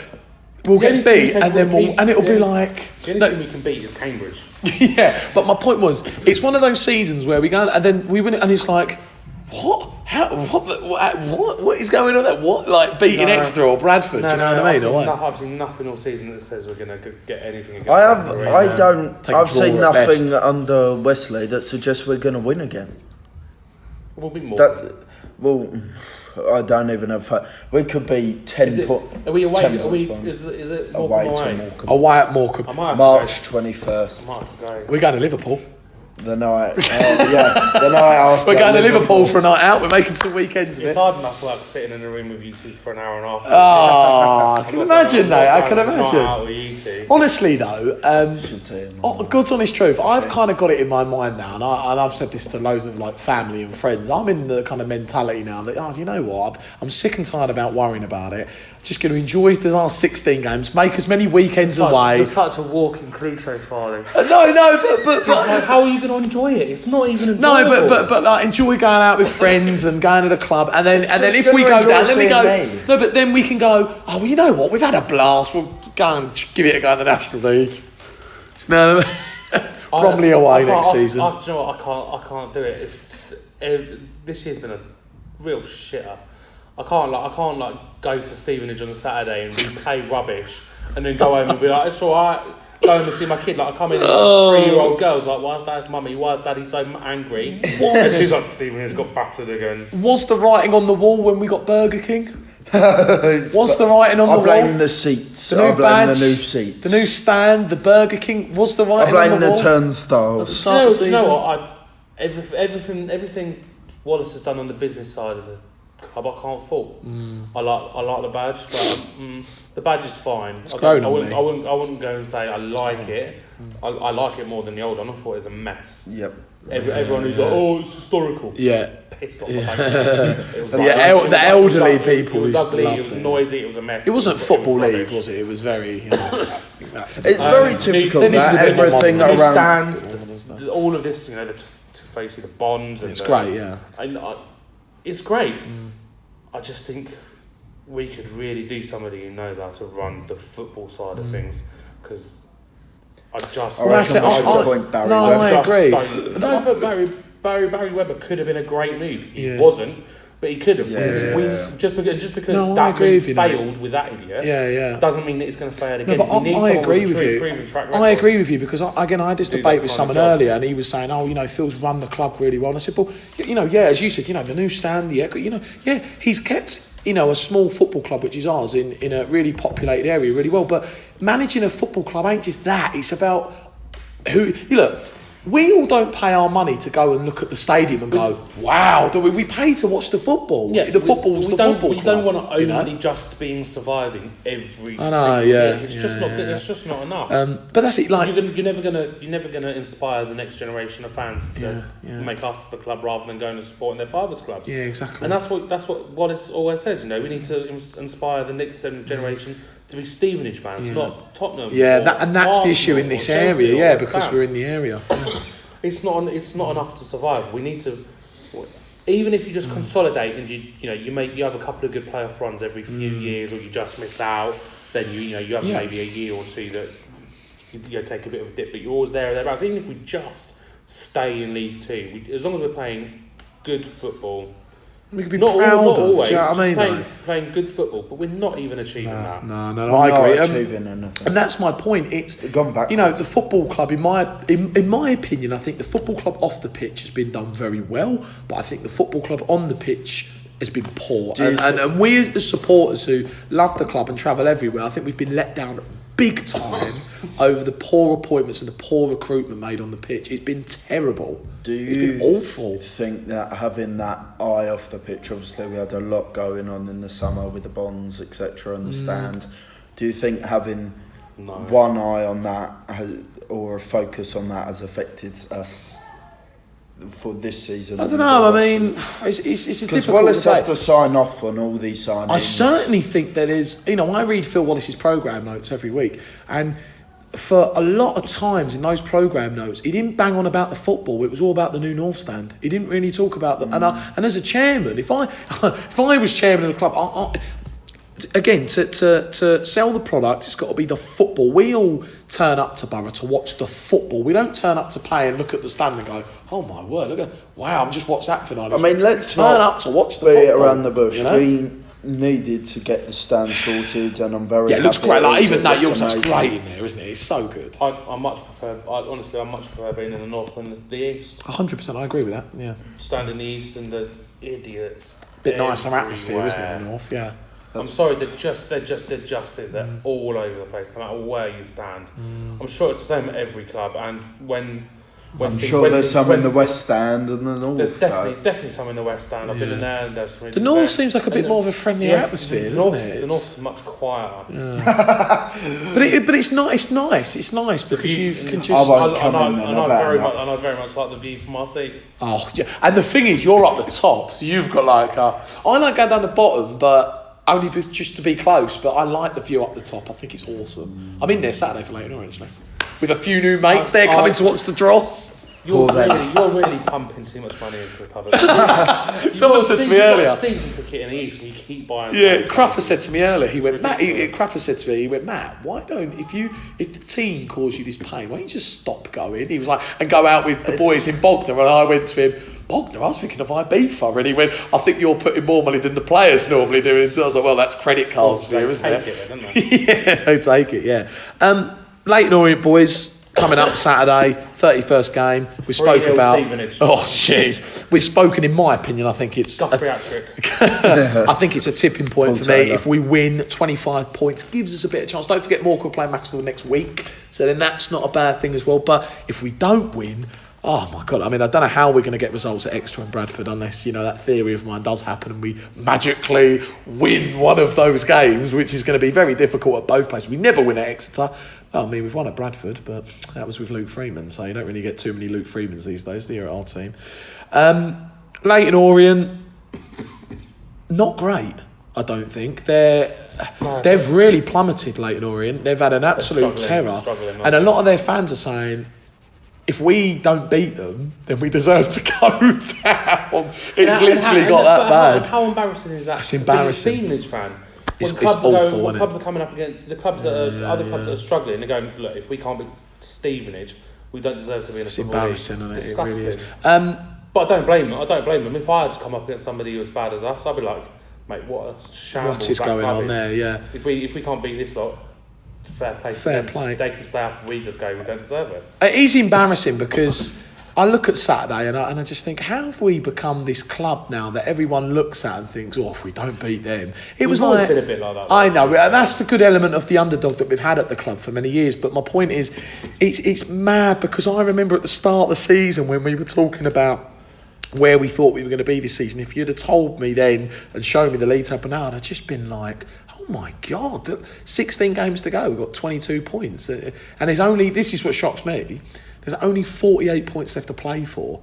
Speaker 1: we'll
Speaker 2: The only
Speaker 1: get
Speaker 2: team
Speaker 1: beat and then
Speaker 2: capable of
Speaker 1: and it'll be
Speaker 2: beating-
Speaker 1: like.
Speaker 2: The only team we can beat is Cambridge.
Speaker 1: Yeah, but my point was, it's one of those seasons where we go and then we win it, and it's like, what? How? What is going on there? What, like beating Exeter or Bradford? Do you know what I mean?
Speaker 2: I've seen nothing all season that says we're going to get anything against
Speaker 1: Take a
Speaker 3: I've
Speaker 1: draw
Speaker 3: seen
Speaker 1: at
Speaker 3: nothing
Speaker 1: best.
Speaker 3: under Wesley that suggests we're going to win again.
Speaker 2: We'll be more.
Speaker 3: Well, I don't even have. We could be 10 points.
Speaker 2: Are we away?
Speaker 3: 10
Speaker 2: Are we?
Speaker 3: points
Speaker 2: Is it Morecambe
Speaker 3: away
Speaker 2: away?
Speaker 3: to Morecambe.
Speaker 1: Away at Morecambe.
Speaker 2: I might have
Speaker 3: March
Speaker 2: to go.
Speaker 3: 21st.
Speaker 2: I might have to go.
Speaker 1: We're going to Liverpool.
Speaker 3: The night, the night after.
Speaker 1: We're going to Liverpool for a night out. We're making some weekends of
Speaker 2: It's
Speaker 1: it.
Speaker 2: hard enough work sitting in a room with you two for an hour and a half.
Speaker 1: Oh, I can imagine, mate. I can
Speaker 2: Not
Speaker 1: imagine.
Speaker 2: out with you two.
Speaker 1: Honestly, though,
Speaker 3: Should say it,
Speaker 1: God's honest truth, I've kind of got it in my mind now, and I've said this to loads of like family and friends. I'm in the kind of mentality now that, you know what, I'm sick and tired about worrying about it. Just going to enjoy the last 16 games, make as many weekends away.
Speaker 2: You're such a walking cliche, Farley.
Speaker 1: No, but
Speaker 2: How are you going to enjoy it? It's not even
Speaker 1: no,
Speaker 2: enjoyable.
Speaker 1: but like enjoy going out with friends and going to the club, and then
Speaker 3: just
Speaker 1: if we
Speaker 3: gonna
Speaker 1: go down, then we
Speaker 3: enjoy
Speaker 1: go.
Speaker 3: seeing me.
Speaker 1: No, but then we can go. Oh, well, you know what? We've had a blast. We'll go and give it a go in the National League. No, Bromley away next season.
Speaker 2: Do you know what? I can't do it. This year's been a real shitter. I can't go to Stevenage on a Saturday and we play rubbish, and then go home and be like, it's all right. Go home and see my kid. Like I come in, and 3-year-old girls like, why's Daddy so angry? And she's like, Stevenage got battered again.
Speaker 1: Was the writing on the wall when we got Burger King? Was the writing on the
Speaker 3: I
Speaker 1: wall?
Speaker 3: blame the seats.
Speaker 1: The new
Speaker 3: I blame
Speaker 1: badge,
Speaker 3: the new seats.
Speaker 1: the new stand, the Burger King. Was the
Speaker 3: I
Speaker 1: writing
Speaker 3: blame
Speaker 1: on the
Speaker 3: the
Speaker 1: wall?
Speaker 3: turnstiles.
Speaker 1: Start of the
Speaker 2: Do you know
Speaker 1: season.
Speaker 2: what? Everything Wallace has done on the business side of the club, I can't fault. I like the badge, but the badge is fine.
Speaker 1: It's grown on me.
Speaker 2: I wouldn't go and say I like it. I like it more than the old one. I thought it was a mess.
Speaker 3: Yep.
Speaker 2: Everyone who's like, oh, it's historical.
Speaker 1: Yeah.
Speaker 2: Pissed off. It was
Speaker 1: The elderly people
Speaker 2: It was
Speaker 1: used to
Speaker 2: ugly.
Speaker 1: love
Speaker 2: It was
Speaker 1: it.
Speaker 2: noisy. It was a mess.
Speaker 1: It wasn't Football League,
Speaker 2: rubbish.
Speaker 1: was it? It was very.
Speaker 3: It's very typical
Speaker 1: then this is
Speaker 3: that
Speaker 1: a bit more
Speaker 3: everything
Speaker 1: modern.
Speaker 3: around.
Speaker 2: Stand, all of this, you know, to face the bonds. And
Speaker 1: It's great, yeah.
Speaker 2: And it's great. I just think we could really do somebody who knows how to run the football side of things, because I just.
Speaker 3: I reckon we should appoint Barry Webber.
Speaker 1: I agree.
Speaker 2: No, but Barry Webber could have been a great move. He
Speaker 1: Yeah.
Speaker 2: wasn't, but he could have.
Speaker 3: Yeah.
Speaker 2: Just because
Speaker 1: No, I
Speaker 2: that
Speaker 1: agree
Speaker 2: move
Speaker 1: with you, mate.
Speaker 2: failed with that idiot.
Speaker 1: Yeah.
Speaker 2: Doesn't mean that it's going to fail
Speaker 1: No,
Speaker 2: again.
Speaker 1: but
Speaker 2: We need
Speaker 1: I
Speaker 2: someone
Speaker 1: agree
Speaker 2: with
Speaker 1: with you.
Speaker 2: proven track
Speaker 1: I
Speaker 2: record.
Speaker 1: agree with you because I had this
Speaker 2: Do
Speaker 1: debate
Speaker 2: that
Speaker 1: with
Speaker 2: kind
Speaker 1: someone
Speaker 2: of job.
Speaker 1: earlier, and he was saying, "Oh, you know, Phil's run the club really well." And I said, "Well, you know, yeah, as you said, you know, the new stand, he's kept." You know, a small football club, which is ours, in a really populated area, really well. But managing a football club ain't just that. It's about who. You look, we all don't pay our money to go and look at the stadium and go, "Wow!" We pay to watch the football.
Speaker 2: Yeah,
Speaker 1: the football's the football
Speaker 2: We
Speaker 1: club.
Speaker 2: don't want to
Speaker 1: you know?
Speaker 2: only just being surviving every.
Speaker 1: I know,
Speaker 2: single
Speaker 1: yeah,
Speaker 2: year. It's
Speaker 1: yeah,
Speaker 2: just not.
Speaker 1: yeah.
Speaker 2: It's just not enough.
Speaker 1: But that's it. Like,
Speaker 2: You're never gonna inspire the next generation of fans to
Speaker 1: Yeah.
Speaker 2: make us the club rather than going and supporting their fathers' clubs.
Speaker 1: yeah, exactly.
Speaker 2: And that's what Wallace always says. You know, we need to inspire the next generation to be Stevenage fans, not Tottenham.
Speaker 1: Yeah,
Speaker 2: or
Speaker 1: that's the
Speaker 2: Arsenal
Speaker 1: issue in
Speaker 2: or
Speaker 1: this
Speaker 2: Chelsea
Speaker 1: area.
Speaker 2: or
Speaker 1: Yeah,
Speaker 2: West
Speaker 1: because
Speaker 2: Ham.
Speaker 1: we're in the area. Yeah.
Speaker 2: It's not enough to survive. We need to, even if you just consolidate and you have a couple of good playoff runs every few years, or you just miss out, then you have maybe a year or two that you take a bit of a dip, but you're always there or thereabouts. Even if we just stay in League Two, as long as we're playing good football.
Speaker 1: We could be
Speaker 2: Not
Speaker 1: proud of.
Speaker 2: always,
Speaker 1: Do you know what I mean?
Speaker 2: just
Speaker 1: though?
Speaker 2: playing good football, but we're not even achieving that.
Speaker 1: No,
Speaker 3: We're
Speaker 1: I
Speaker 3: not
Speaker 1: agree.
Speaker 3: achieving anything.
Speaker 1: And that's my point. It's
Speaker 3: Gone back.
Speaker 1: You know, the football club, in my opinion, I think the football club off the pitch has been done very well, but I think the football club on the pitch has been poor. And we as supporters who love the club and travel everywhere, I think we've been let down big time over the poor appointments and the poor recruitment made on the pitch. It's been terrible. It's been awful.
Speaker 3: Think that having that eye off the pitch, obviously we had a lot going on in the summer with the bonds, etc., and the stand. Do you think having one eye on that or a focus on that has affected us for this season?
Speaker 1: I don't know. I mean, it's a
Speaker 3: because
Speaker 1: difficult
Speaker 3: Wallace has
Speaker 1: debate.
Speaker 3: to sign off on all these signings.
Speaker 1: I certainly think there is. You know, I read Phil Wallace's programme notes every week, and for a lot of times in those programme notes, he didn't bang on about the football. It was all about the new North Stand. He didn't really talk about the. And as a chairman, if I was chairman of the club, again, to sell the product, it's got to be the football. We all turn up to Borough to watch the football. We don't turn up to play and look at the stand and go, "Oh my word, wow, I've just watched that finale."
Speaker 3: I mean, let's
Speaker 1: turn
Speaker 3: not
Speaker 1: up to watch the
Speaker 3: beat it
Speaker 1: football.
Speaker 3: around the bush.
Speaker 1: You know?
Speaker 3: needed to get the stand sorted, and I'm very
Speaker 1: Yeah, it looks
Speaker 3: happy
Speaker 1: great. Like,
Speaker 3: it
Speaker 1: even
Speaker 3: is.
Speaker 1: though
Speaker 3: It
Speaker 1: yours
Speaker 3: looks
Speaker 1: looks
Speaker 3: amazing.
Speaker 1: great in there, isn't it? It's so good.
Speaker 2: I much prefer being in the north than the east.
Speaker 1: 100%, I agree with that. Yeah,
Speaker 2: Stand in the east and there's idiots.
Speaker 1: bit nicer atmosphere, isn't it?
Speaker 2: everywhere.
Speaker 1: In the north, yeah.
Speaker 2: I'm sorry, they're just is. They're all over the place, no matter where you stand. I'm sure it's the same at every club. And when
Speaker 3: I'm sure there's some in the West Stand and the North.
Speaker 2: There's definitely some in the West Stand. I've been in there, and there's some.
Speaker 1: The north seems like a bit more of a friendlier atmosphere, doesn't it?
Speaker 2: The north's much quieter.
Speaker 1: But it's not. It's nice. It's nice because you can just.
Speaker 2: I very much like the view from our seat.
Speaker 1: Oh yeah, and the thing is, you're up the top, so you've got like. I like going down the bottom, but only just to be close. But I like the view up the top. I think it's awesome. I'm in there Saturday for Leighton Orient, actually, with a few new mates there coming to watch the dross.
Speaker 2: You're really pumping too much money into the club.
Speaker 1: Someone said to me earlier.
Speaker 2: You've got a season ticket in the East, and you keep buying.
Speaker 1: Yeah, Cruffer said to me earlier. He went, Matt. Cruffer said to me, he went, Matt. Why don't if the team cause you this pain, why don't you just stop going? He was like, and go out with the boys in Bognor. And I went to him. Bognor, I was thinking of Ibiza, and he went, I think you're putting more money than the players normally do. So I was like, well, that's credit cards for you, isn't it?
Speaker 2: Take it, then, don't they?
Speaker 1: Yeah, they take it. Yeah. Leighton Orient boys. Coming up Saturday, 31st game. We spoke about.
Speaker 2: Stevenage.
Speaker 1: Oh, jeez. We've spoken, in my opinion. I think it's. I think it's a tipping point for me. If we win 25 points, gives us a bit of chance. Don't forget, Morecambe play Macclesfield next week, so then that's not a bad thing as well. But if we don't win, oh my God! I mean, I don't know how we're going to get results at Exeter and Bradford unless that theory of mine does happen and we magically win one of those games, which is going to be very difficult at both places. We never win at Exeter. I mean, we've won at Bradford, but that was with Luke Freeman, so you don't really get too many Luke Freemans these days, do you, at our team? Leighton Orient, not great, I don't think. They've really plummeted, Leighton Orient. They've had an absolute terror. And a lot of their fans are saying, if we don't beat them, then we deserve to go down. It's literally got that bad.
Speaker 2: How embarrassing is that?
Speaker 1: It's embarrassing.
Speaker 2: To be a Stevenage fan.
Speaker 1: It's awful,
Speaker 2: when clubs are coming up against the clubs other clubs that are struggling, they're going, look, if we can't beat Stevenage, we don't deserve to be in a
Speaker 1: It's
Speaker 2: football league.
Speaker 1: embarrassing, isn't it? It really is.
Speaker 2: But I don't blame them. If I had to come up against somebody who was bad as us, I'd be like, mate, what a shambles.
Speaker 1: What is going on there? Yeah.
Speaker 2: If we can't beat this lot, fair play. They can stay up. We just go. We don't deserve it.
Speaker 1: It is embarrassing because I look at Saturday and I just think, how have we become this club now that everyone looks at and thinks, oh, if we don't beat them,
Speaker 2: We've always been a bit like that.
Speaker 1: I know, and that's the good element of the underdog that we've had at the club for many years. But my point is, it's mad because I remember at the start of the season when we were talking about where we thought we were going to be this season. If you'd have told me then and shown me the lead up and now, I'd have just been like, oh my God, 16 games to go, we've got 22 points. And this is what shocks me, there's only 48 points left to play for.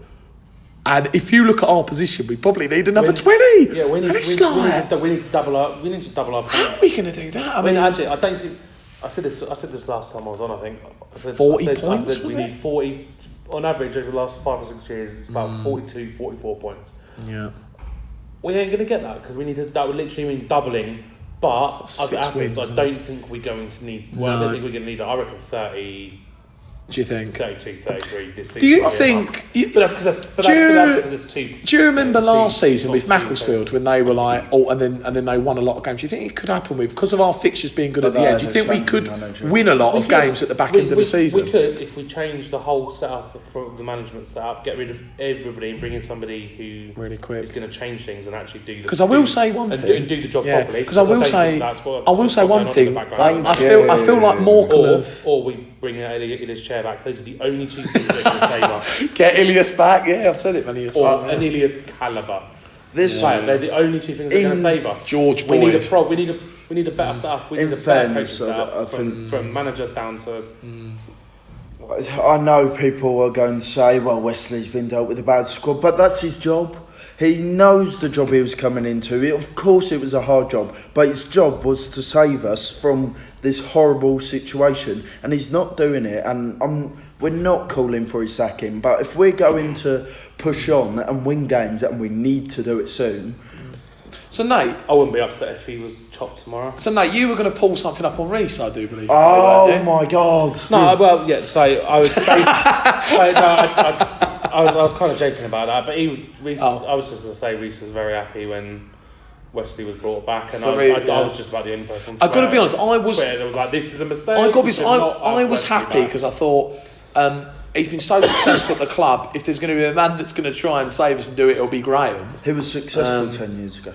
Speaker 1: And if you look at our position, we probably need another 20.
Speaker 2: Yeah, we need to double up. We need to double up.
Speaker 1: How are we going to do that?
Speaker 2: I mean, actually, I don't think. I said this last time I was on. I think
Speaker 1: 40 points.
Speaker 2: I said we need 40 on average over the last 5 or 6 years. It's about 42, 44 points.
Speaker 1: Yeah.
Speaker 2: We ain't going to get that because we need to. That would literally mean doubling. But as it happens, I don't think we're going to need. Well, I don't think we're going to need. I reckon 30.
Speaker 1: Do you think?
Speaker 2: 32, 33 this season.
Speaker 1: Do you think...
Speaker 2: But that's because it's two...
Speaker 1: Do you remember last season with Macclesfield when they were like... Oh, and then they won a lot of games? Do you think it could happen because of our fixtures being good at the end? Do you think we could win a lot of games at the back end of the season?
Speaker 2: We could if we change the whole setup for the management setup, get rid of everybody and bring in somebody who
Speaker 1: really quick
Speaker 2: is going to change things and actually do the...
Speaker 1: Because I will say one thing...
Speaker 2: And do the job properly.
Speaker 1: Because I will say one thing. I feel like Morecambe...
Speaker 2: Or we bring Ilias chair back. Those are the only two things that can save us.
Speaker 1: Get Ilias back, yeah, I've said it many times.
Speaker 2: Or an Ilias calibre. They're the only two things that are going to save us.
Speaker 1: George Boyd.
Speaker 2: We need a better setup. We need a better coaching setup from manager down to...
Speaker 3: I know people are going to say, well, Wesley's been dealt with a bad squad, but that's his job. He knows the job he was coming into. Of course it was a hard job, but his job was to save us from this horrible situation, and he's not doing it, and we're not calling for his sacking, but if we're going to push on and win games, and we need to do it soon...
Speaker 1: So Nate...
Speaker 2: I wouldn't be upset if he was chopped tomorrow.
Speaker 1: So Nate, you were going to pull something up on Reece, I do believe.
Speaker 3: Oh my God.
Speaker 2: No, well, yeah, so I would say... I was kind of joking about that, but I was just going to say Reece was very happy when Wesley was brought back, and
Speaker 1: Sorry,
Speaker 2: I was just about the only person.
Speaker 1: I've got to be honest. I was.
Speaker 2: Twitter, was like, this is a mistake.
Speaker 1: I was happy because I thought he's been so successful at the club. If there's going to be a man that's going to try and save us and do it, it'll be Graham.
Speaker 3: He was successful 10 years ago.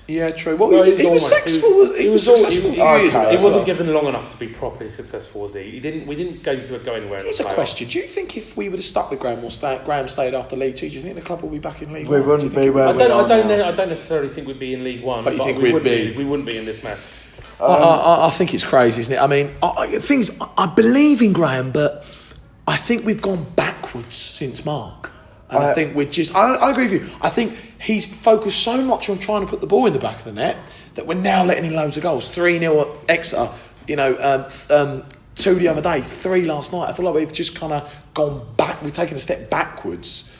Speaker 2: Yeah,
Speaker 1: true. Well, he was successful. He was successful a few years ago.
Speaker 2: He wasn't given long enough to be properly successful, was he? We didn't go anywhere.
Speaker 1: Here's a question: do you think if we would have stuck with Graham Graham stayed after League Two, do you think the club will be back in League One?
Speaker 3: We wouldn't be where we are now.
Speaker 2: I don't necessarily think we'd be in League One.
Speaker 1: But you think we'd be?
Speaker 2: We wouldn't be in this mess.
Speaker 1: I think it's crazy, isn't it? I mean, I believe in Graham, but I think we've gone backwards since Mark. And I think we're just... I agree with you. I think he's focused so much on trying to put the ball in the back of the net that we're now letting in loads of goals. 3-0 at Exeter, 2 the other day, 3 last night. I feel like we've just kind of gone back. We've taken a step backwards.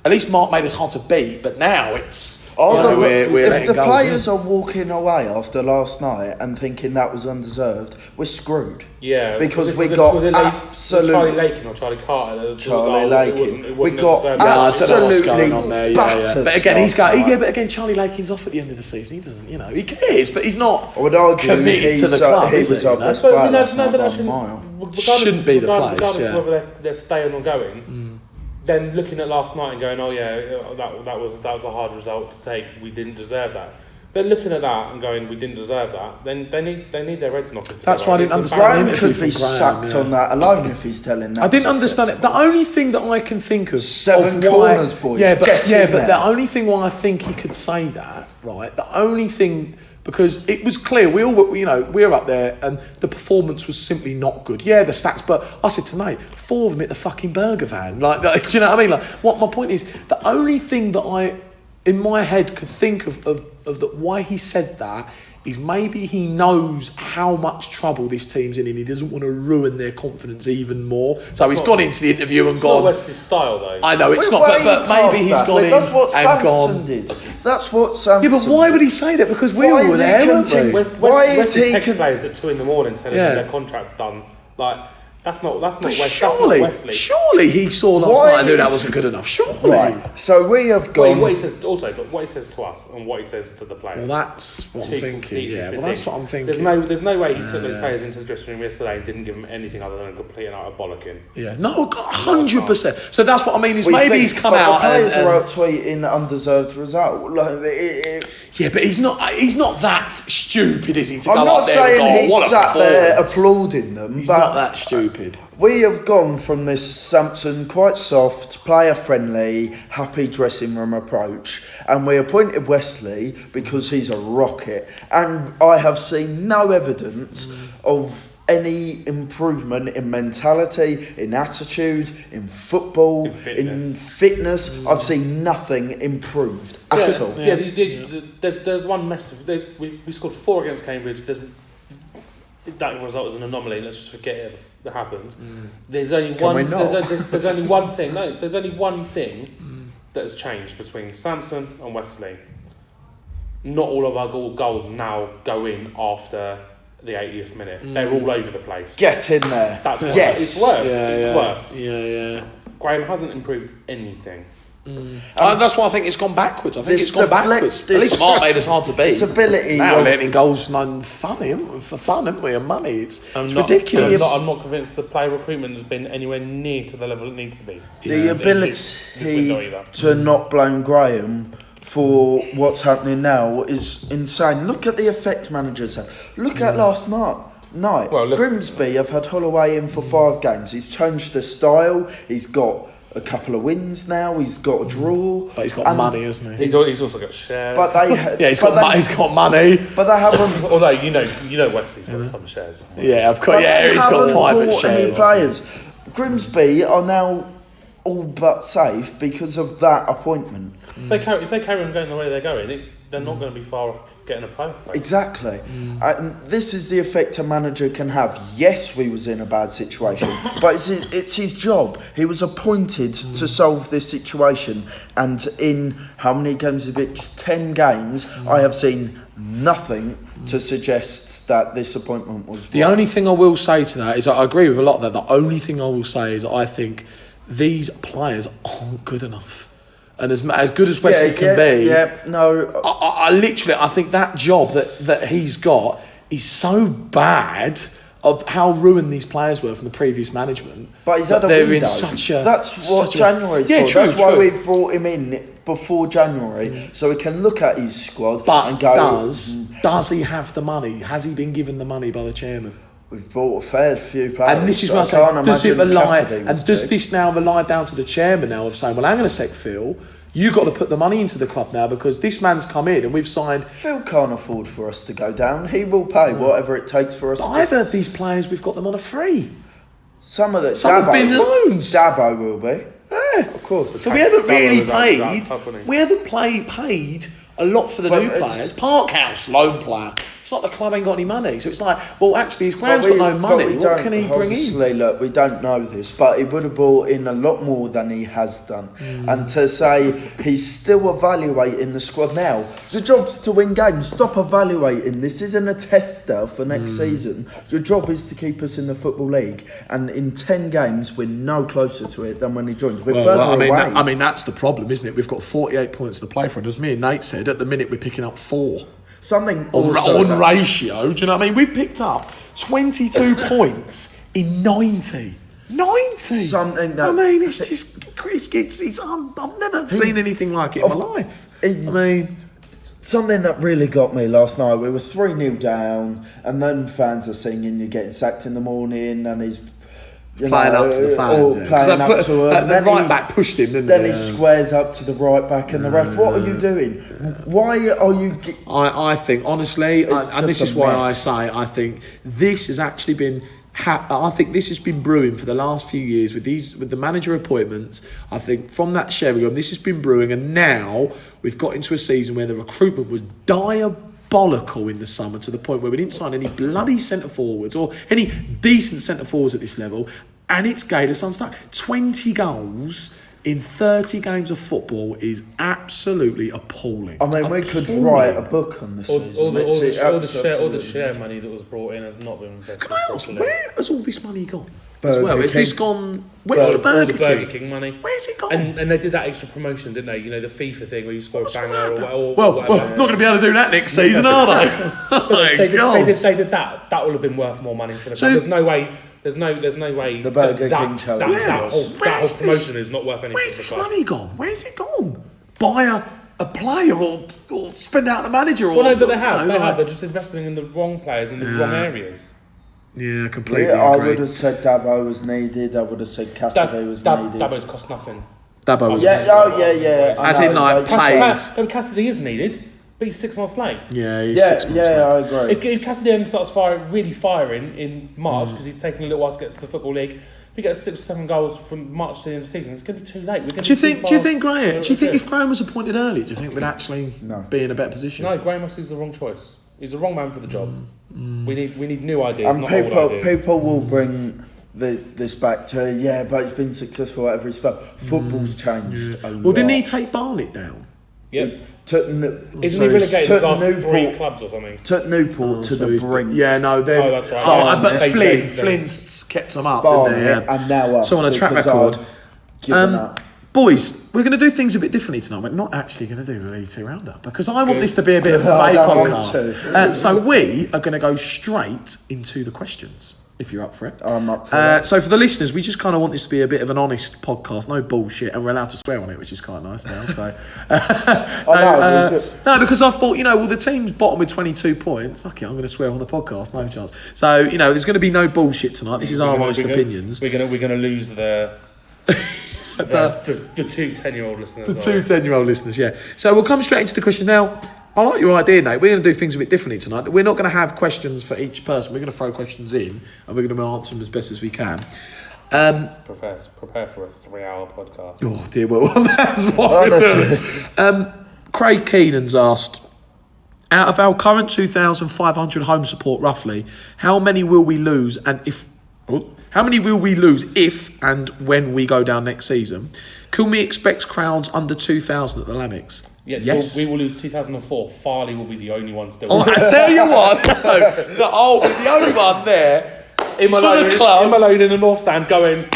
Speaker 1: At least Mark made us hard to beat, but now it's...
Speaker 3: if the players are walking away after last night and thinking that was undeserved, we're screwed.
Speaker 2: Yeah,
Speaker 3: because we got absolutely
Speaker 2: Charlie Lakin or Charlie Carter.
Speaker 3: Charlie Lakin. We got
Speaker 1: absolutely
Speaker 3: battered.
Speaker 1: But again, but again, Charlie Lakin's off at the end of the season. He doesn't, he cares, but he's not.
Speaker 3: I would argue
Speaker 1: committed to the club.
Speaker 3: He was our best player.
Speaker 1: Shouldn't be the place.
Speaker 2: Regardless of whether they're staying or going. Then looking at last night and going, oh yeah, that was a hard result to take. We didn't deserve that. Then looking at that and going, we didn't deserve that. Then they need their heads knocked into.
Speaker 1: That's why I didn't understand.
Speaker 3: Graham could be sacked on that alone if he's telling that.
Speaker 1: I didn't understand it. The only thing that I can think of
Speaker 3: 7 corners, boys.
Speaker 1: Yeah, but the only thing why I think he could say that, right? The only thing. Because it was clear, we were up there and the performance was simply not good. Yeah, the stats, but I said to Nate, 4 of them hit the fucking burger van. Like, do you know what I mean? Like, what my point is, the only thing that I, in my head, could think of that why he said that is maybe he knows how much trouble this team's in and he doesn't want to ruin their confidence even more. So he's gone into the interview and gone...
Speaker 2: It's not Wesley's style, though.
Speaker 1: I know, it's not, but maybe he's gone in
Speaker 3: That's what
Speaker 1: and
Speaker 3: Samson
Speaker 1: gone...
Speaker 3: did. That's what Samson
Speaker 1: Yeah, but why would he say that? Because we all were there, weren't we?
Speaker 2: Why is he text players at 2 a.m. telling them their contract's done? Like... That's not Wesley.
Speaker 1: Surely he saw last night and knew that wasn't good enough. Surely.
Speaker 3: Right. So we have gone.
Speaker 2: What he says to us and what he says to the players.
Speaker 1: Well, that's what I'm thinking. Yeah, well, that's what I'm thinking.
Speaker 2: There's no way he took those players into the dressing room yesterday and didn't give them anything other than a complete and utter bollocking. Yeah,
Speaker 1: no, 100%. So that's what I mean. Is maybe he's come out.
Speaker 3: The players are out tweeting undeserved result.
Speaker 1: Yeah, but he's not that stupid, is he? To
Speaker 3: I'm
Speaker 1: go
Speaker 3: not
Speaker 1: up there
Speaker 3: saying
Speaker 1: and go,
Speaker 3: he sat there applauding them.
Speaker 1: He's not that stupid.
Speaker 3: We have gone from this Samson quite soft, player friendly, happy dressing room approach, and we appointed Wesley because he's a rocket. And I have seen no evidence of any improvement in mentality, in attitude, in football, in fitness. I've seen nothing improved at all.
Speaker 2: Yeah, there's one mess. We scored 4 against Cambridge. That result is an anomaly. Let's just forget it happened. There's only one. There's only one thing. No, there's only one thing that has changed between Samson and Wesley. Not all of our goals now go in after the 80th minute. They're all over the place.
Speaker 3: Get in there.
Speaker 2: That's what it's worse. It's worse.
Speaker 1: Yeah.
Speaker 2: Graham hasn't improved anything.
Speaker 1: That's why I think it's gone backwards. I think it's gone backwards. At least Mark made us hard to beat.
Speaker 3: This ability
Speaker 1: now letting goals for fun, haven't we? And money. It's ridiculous.
Speaker 2: I'm not convinced the player recruitment has been anywhere near to the level it needs to be.
Speaker 3: The ability to not blame Graham for what's happening now is insane. Look at the effect managers have. Look at last night. Well, Grimsby have had Holloway in for 5 games. He's changed the style. He's got a couple of wins now. He's got a draw.
Speaker 1: But he's got money, hasn't he?
Speaker 2: He's also got shares.
Speaker 3: But
Speaker 1: he's got money.
Speaker 3: But they haven't.
Speaker 2: Although you know Wesley's got some shares.
Speaker 1: Yeah, of course. Yeah, he's got private shares.
Speaker 3: Players. Grimsby are now all but safe because of that appointment.
Speaker 2: If they carry on going the way they're going, they're not going to be far off getting a playoff place.
Speaker 3: Exactly. This is the effect a manager can have. Yes, we was in a bad situation, but it's his job. He was appointed to solve this situation, and in how many games have it? 10 games. I have seen nothing to suggest that this appointment was
Speaker 1: The only thing I will say to that is I agree with a lot of that. The only thing I will say is I think these players aren't good enough. and as good as Wesley can be.
Speaker 3: Yeah, no.
Speaker 1: I literally, I think that job that he's got is so bad of how ruined these players were from the previous management.
Speaker 3: But he's had a
Speaker 1: they're
Speaker 3: window.
Speaker 1: in such a...
Speaker 3: That's what January's for.
Speaker 1: True,
Speaker 3: That's why we've brought him in before January, so we can look at his squad and go...
Speaker 1: Does he have the money? Has he been given the money by the chairman?
Speaker 3: We've bought a fair few players.
Speaker 1: And this is what I'm saying. Does this now rely down to the chairman now of saying, well, hang on a sec, Phil, you've got to put the money into the club now because this man's come in and we've signed...
Speaker 3: Phil can't afford for us to go down. He will pay whatever it takes for us to...
Speaker 1: I've heard these players, we've got them on a free.
Speaker 3: Some have
Speaker 1: been loans.
Speaker 3: Dabo will be.
Speaker 1: Yeah.
Speaker 3: Of course.
Speaker 1: So we haven't really paid... We haven't paid a lot for the new players. Parkhouse, loan player. It's like the club ain't got any money. So it's like, well, actually, his Graham's got no money. What can he bring in?
Speaker 3: Obviously, look, we don't know this, but he would have brought in a lot more than he has done. And to say he's still evaluating the squad now, the job's to win games. Stop evaluating. This isn't a tester for next season. Your job is to keep us in the Football League. And in 10 games, we're no closer to it than when he joined. We're further away.
Speaker 1: I mean, that's the problem, isn't it? We've got 48 points to play for. And as me and Nate said, at the minute, we're picking up 4.
Speaker 3: Something
Speaker 1: on ratio, do you know what I mean? We've picked up 22 points in 90. 90!
Speaker 3: Something that...
Speaker 1: I mean, it's just... I've never seen anything like it in my life. I mean...
Speaker 3: Something that really got me last night, we were 3-0 down, and then fans are singing, you're getting sacked in the morning, and he's...
Speaker 1: Playing up to the fans,
Speaker 3: playing up to him.
Speaker 1: The right back pushed him, didn't he?
Speaker 3: Then he squares up to the right back, and the ref, what are you doing? Why are you...
Speaker 1: I think, honestly, and this is why I say, I think this has actually been... I think this has been brewing for the last few years with the manager appointments. I think from that Sheringham, this has been brewing, and now we've got into a season where the recruitment was diabolical in the summer to the point where we didn't sign any bloody centre forwards or any decent centre forwards at this level, and it's gained us unstuck. 20 goals in 30 games of football is absolutely appalling.
Speaker 3: I mean, we could write a book on this season.
Speaker 2: All the share money that was brought in has not been invested.
Speaker 1: Can I ask, where has all this money gone?
Speaker 3: Is
Speaker 1: this gone? Where's the Burger King
Speaker 2: money?
Speaker 1: Where's it gone?
Speaker 2: And they did that extra promotion, didn't they? You know, the FIFA thing where you score a banger or
Speaker 1: well, not going to be able to do that next season, are they?
Speaker 2: They did that. That would have been worth more money for the club. There's no way. There's no way.
Speaker 3: The Burger King challenge.
Speaker 2: That whole promotion is not worth anything.
Speaker 1: Where's this money gone? Where's it gone? Buy a player or spend out the manager?
Speaker 2: Well, no, but they have. They're just investing in the wrong players in the wrong areas.
Speaker 1: Yeah, completely agree.
Speaker 3: I would have said Dabo was needed. I would have said Cassidy was needed.
Speaker 2: Dabo's cost nothing.
Speaker 1: Dabo was
Speaker 3: yeah.
Speaker 1: As in, like, played.
Speaker 2: Cassidy is needed, but he's 6 months late.
Speaker 1: Yeah, he's 6 months late.
Speaker 3: I agree.
Speaker 2: If Cassidy only starts really firing in March, because he's taking a little while to get to the Football League, if he gets 6 or 7 goals from March to the end of the season, it's going to be too late. Do you think
Speaker 1: if Graham was appointed early, do you think we'd actually be in a better position?
Speaker 2: No, Graham is the wrong choice. He's the wrong man for the job. We need new ideas,
Speaker 3: and
Speaker 2: not old ideas.
Speaker 3: People will bring this back to, but he's been successful at every spell. Football's changed a lot.
Speaker 1: Well, didn't he take Barnet down?
Speaker 2: Yep. Isn't he relegated to the last 3 clubs or something?
Speaker 3: Took Newport to the brink.
Speaker 1: Yeah, no, they've...
Speaker 2: Oh, that's right.
Speaker 1: But Flynn's kept them up, didn't they? Yeah.
Speaker 3: And now us.
Speaker 1: So on a track record.
Speaker 3: Given up.
Speaker 1: Boys, we're going to do things a bit differently tonight. We're not actually going to do the League 2 Roundup because I want this to be a bit of a debate podcast. So we are going to go straight into the questions, if you're up for it.
Speaker 3: I'm up for it.
Speaker 1: So for the listeners, we just kind of want this to be a bit of an honest podcast, no bullshit, and we're allowed to swear on it, which is quite nice now. So no, because I thought, the team's bottom with 22 points. Fuck it, I'm going to swear on the podcast, no chance. So there's going to be no bullshit tonight. This is our honest opinions.
Speaker 2: We're going to lose the 2 10-year-old listeners.
Speaker 1: The 2 10-year-old listeners, yeah. So we'll come straight into the question now. I like your idea, Nate. We're going to do things a bit differently tonight. We're not going to have questions for each person. We're going to throw questions in and we're going to answer them as best as we can.
Speaker 2: Prepare for a 3-hour podcast.
Speaker 1: Oh dear, well that's what we're doing. Craig Keenan's asked, out of our current 2,500 home support roughly, how many will we lose if and when we go down next season? Can we expect crowds under 2,000 at the Lamex?
Speaker 2: Yeah,
Speaker 1: yes.
Speaker 2: We will lose 2004. Farley will be the only one still.
Speaker 1: I tell you what, the only one there
Speaker 2: Malone in the North Stand going,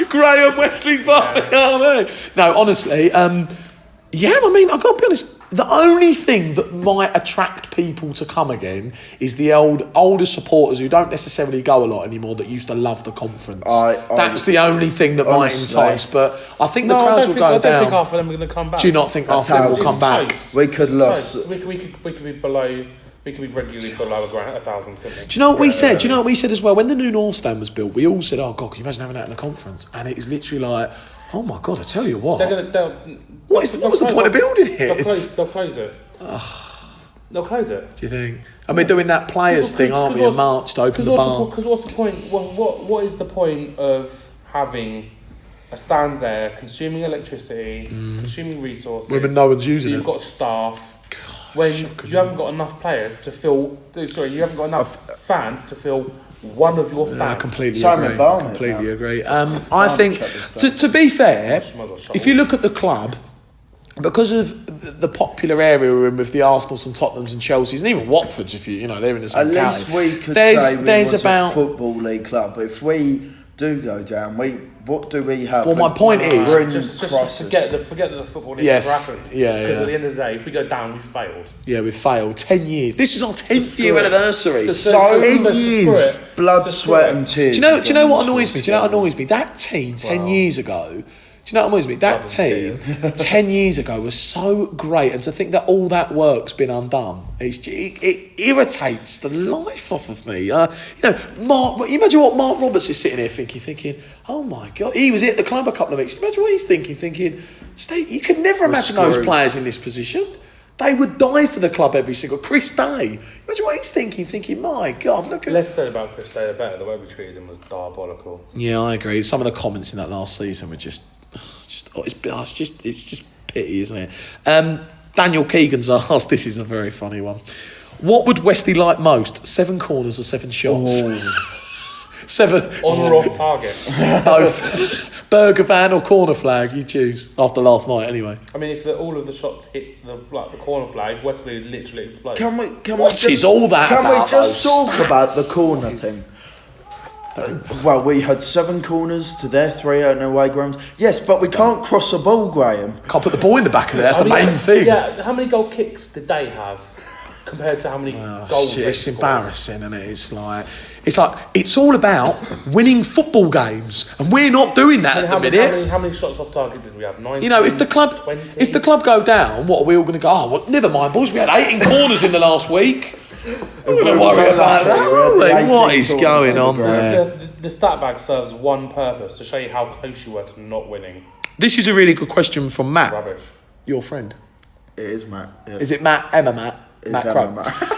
Speaker 1: Graham Wesley's partner. No, honestly, yeah, I mean, I've got to be honest. The only thing that might attract people to come again is the older supporters who don't necessarily go a lot anymore that used to love the conference. That's the only thing that might entice. But I think the crowds will go down.
Speaker 2: I don't think half of them are going to come back.
Speaker 1: Do you not think half of them will come back?
Speaker 3: We could lose.
Speaker 2: We could be below. We could be regularly below 1,000.
Speaker 1: Do you know what we said? Do you know what we said as well? When the new North Stand was built, we all said, "Oh God, can you imagine having that in a conference?" And it is literally like, "Oh my God, I tell you what." What was the point of building it?
Speaker 2: They'll close it. They'll close it.
Speaker 1: Do you think? I mean, doing that players thing, aren't we? In March to open the bar.
Speaker 2: Because what's the point? What is the point of having a stand there, consuming electricity, consuming resources?
Speaker 1: When no one's using it.
Speaker 2: You've got staff. When you haven't got enough players to fill, you haven't got enough fans to fill one of your stands.
Speaker 1: I completely agree. I think, to be fair, if you look at the club, because of the popular area we're in with the Arsenals and Tottenhams and Chelseas and even Watfords, if they're in the same
Speaker 3: county. At least we could say we was a football league club. If we do go down, what do we have?
Speaker 1: Well, my point is,
Speaker 2: just forget that the football league ever happened. Because at the end of the day, if we go down, we've failed.
Speaker 1: Yeah, we've failed. 10 years. This is our 10th year anniversary.
Speaker 3: 10 years. Blood, sweat and tears.
Speaker 1: Do you know what annoys me? That team 10 years ago. Do you know what annoys me? That team 10 years ago was so great, and to think that all that work's been undone, it irritates the life off of me. Mark. Imagine what Mark Roberts is sitting here thinking, oh my God, he was at the club a couple of weeks. Imagine what he's thinking, Steve, you could never imagine those players in this position. They would die for the club every single. Chris Day. Imagine what he's thinking, my God, look at...
Speaker 2: Less said about Chris Day, the better. The way we treated him was diabolical.
Speaker 1: Yeah, I agree. Some of the comments in that last season were just pity, isn't it? Daniel Keegan's asked, this is a very funny one. What would Wesley like most? 7 corners or 7 shots?
Speaker 3: Oh.
Speaker 1: 7.
Speaker 2: On or off target?
Speaker 1: Both. Burger van or corner flag, you choose. After last night, anyway.
Speaker 2: I mean, if all of the shots hit the corner flag, Wesley would literally explode.
Speaker 3: Can we just talk about the corner thing? Well, we had 7 corners to their 3 out no away grounds. Yes, but we can't cross a ball, Graham.
Speaker 1: Can't put the ball in the back of it. That's the main thing.
Speaker 2: Yeah, how many goal kicks did they have compared to how many goals?
Speaker 1: It's embarrassing, isn't it? It's like it's all about winning football games, and we're not doing that at the minute.
Speaker 2: How many shots off target did we have? 19,
Speaker 1: if the club go down, what are we all going to go? Oh, well, never mind, boys. We had 18 corners in the last week. I'm going to worry about that. What is going on there?
Speaker 2: The stat bag serves one purpose: to show you how close you were to not winning.
Speaker 1: This is a really good question from Matt.
Speaker 2: Rubbish.
Speaker 1: Your friend.
Speaker 3: It is Matt. Yes.
Speaker 1: Is it Matt? Matt?
Speaker 3: It's
Speaker 1: Matt
Speaker 3: Emma,
Speaker 1: Crow.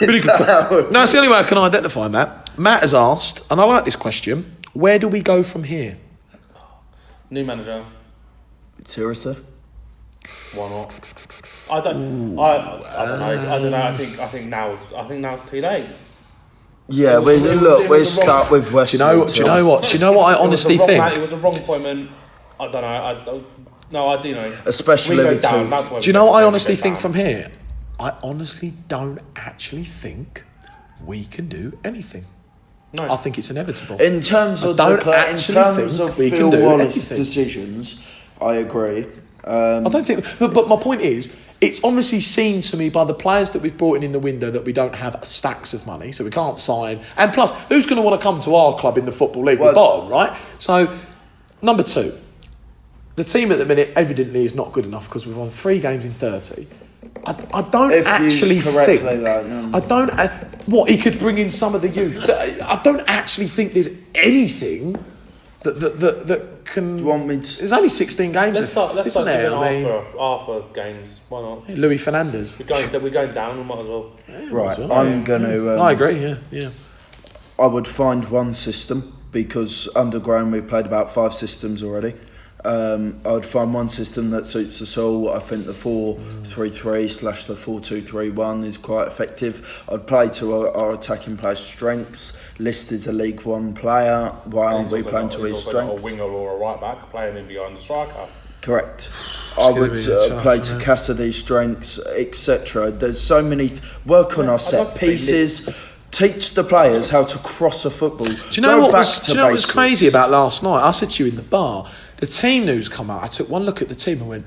Speaker 1: Really good. No, it's the only way I can identify Matt. Matt has asked, and I like this question, where do we go from here?
Speaker 2: New manager.
Speaker 3: Seriously?
Speaker 2: Why not? I don't know. I think now's too late.
Speaker 3: Yeah, we're stuck with West.
Speaker 1: Do you know what? I honestly think
Speaker 2: it was a wrong appointment. I don't know. I do know.
Speaker 3: Especially
Speaker 2: we go down. That's why.
Speaker 1: Do you know what I honestly think from here? I honestly don't actually think we can do anything. No. I think it's inevitable.
Speaker 3: In terms of Phil Wallace's decisions, I agree.
Speaker 1: I don't think, but my point is, it's obviously seen to me by the players that we've brought in the window that we don't have stacks of money, so we can't sign. And plus, who's going to want to come to our club in the Football League? We're bottom, right? So, number 2, the team at the minute evidently is not good enough because we've won 3 games in 30. I don't actually think. I don't. What he could bring in some of the youth. I don't actually think there's anything that can. Do you want me to? There's only 16 games.
Speaker 2: Let's start giving Arthur games. Why not?
Speaker 1: Louis Fernandez.
Speaker 2: We're going down. We might as well.
Speaker 3: Right. I'm going to.
Speaker 1: I agree. Yeah.
Speaker 3: I would find one system because underground we've played about 5 systems already. I would find one system that suits us all. I think the 4-3-3 / the 4-2-3-1 is quite effective. I'd play to our attacking players' strengths. List is a League One player. Why aren't we playing to his strengths?
Speaker 2: A winger or a right back playing in behind the striker.
Speaker 3: Correct. I would play to Cassidy's strengths, etc. There's so many. Work on our set pieces. Teach the players how to cross a football.
Speaker 1: Do you know what was crazy about last night? I said to you in the bar, the team news come out. I took one look at the team and went,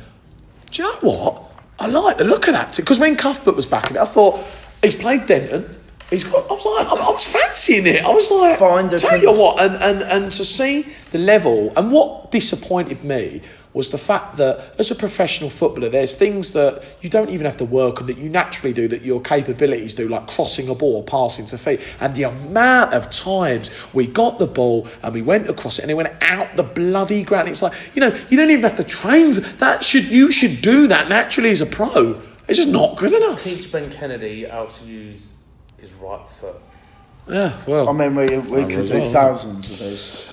Speaker 1: do you know what? I like the look of that team. Because when Cuthbert was back in it, I thought, he's played Denton. I was fancying it. I was like, tell you what, and to see the level, and what disappointed me was the fact that as a professional footballer, there's things that you don't even have to work on, that you naturally do, that your capabilities do, like crossing a ball or passing to feet. And the amount of times we got the ball and we went across it and it went out the bloody ground. It's like, you don't even have to train for that. You should do that naturally as a pro. It's just not good enough.
Speaker 2: Teach Ben Kennedy how to use his right foot.
Speaker 1: Yeah, well.
Speaker 3: I mean, we could do thousands of those.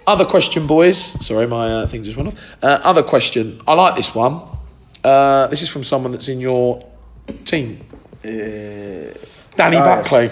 Speaker 1: Other question, boys. Sorry, my thing just went off. Other question. I like this one. This is from someone that's in your team. Danny Buckley.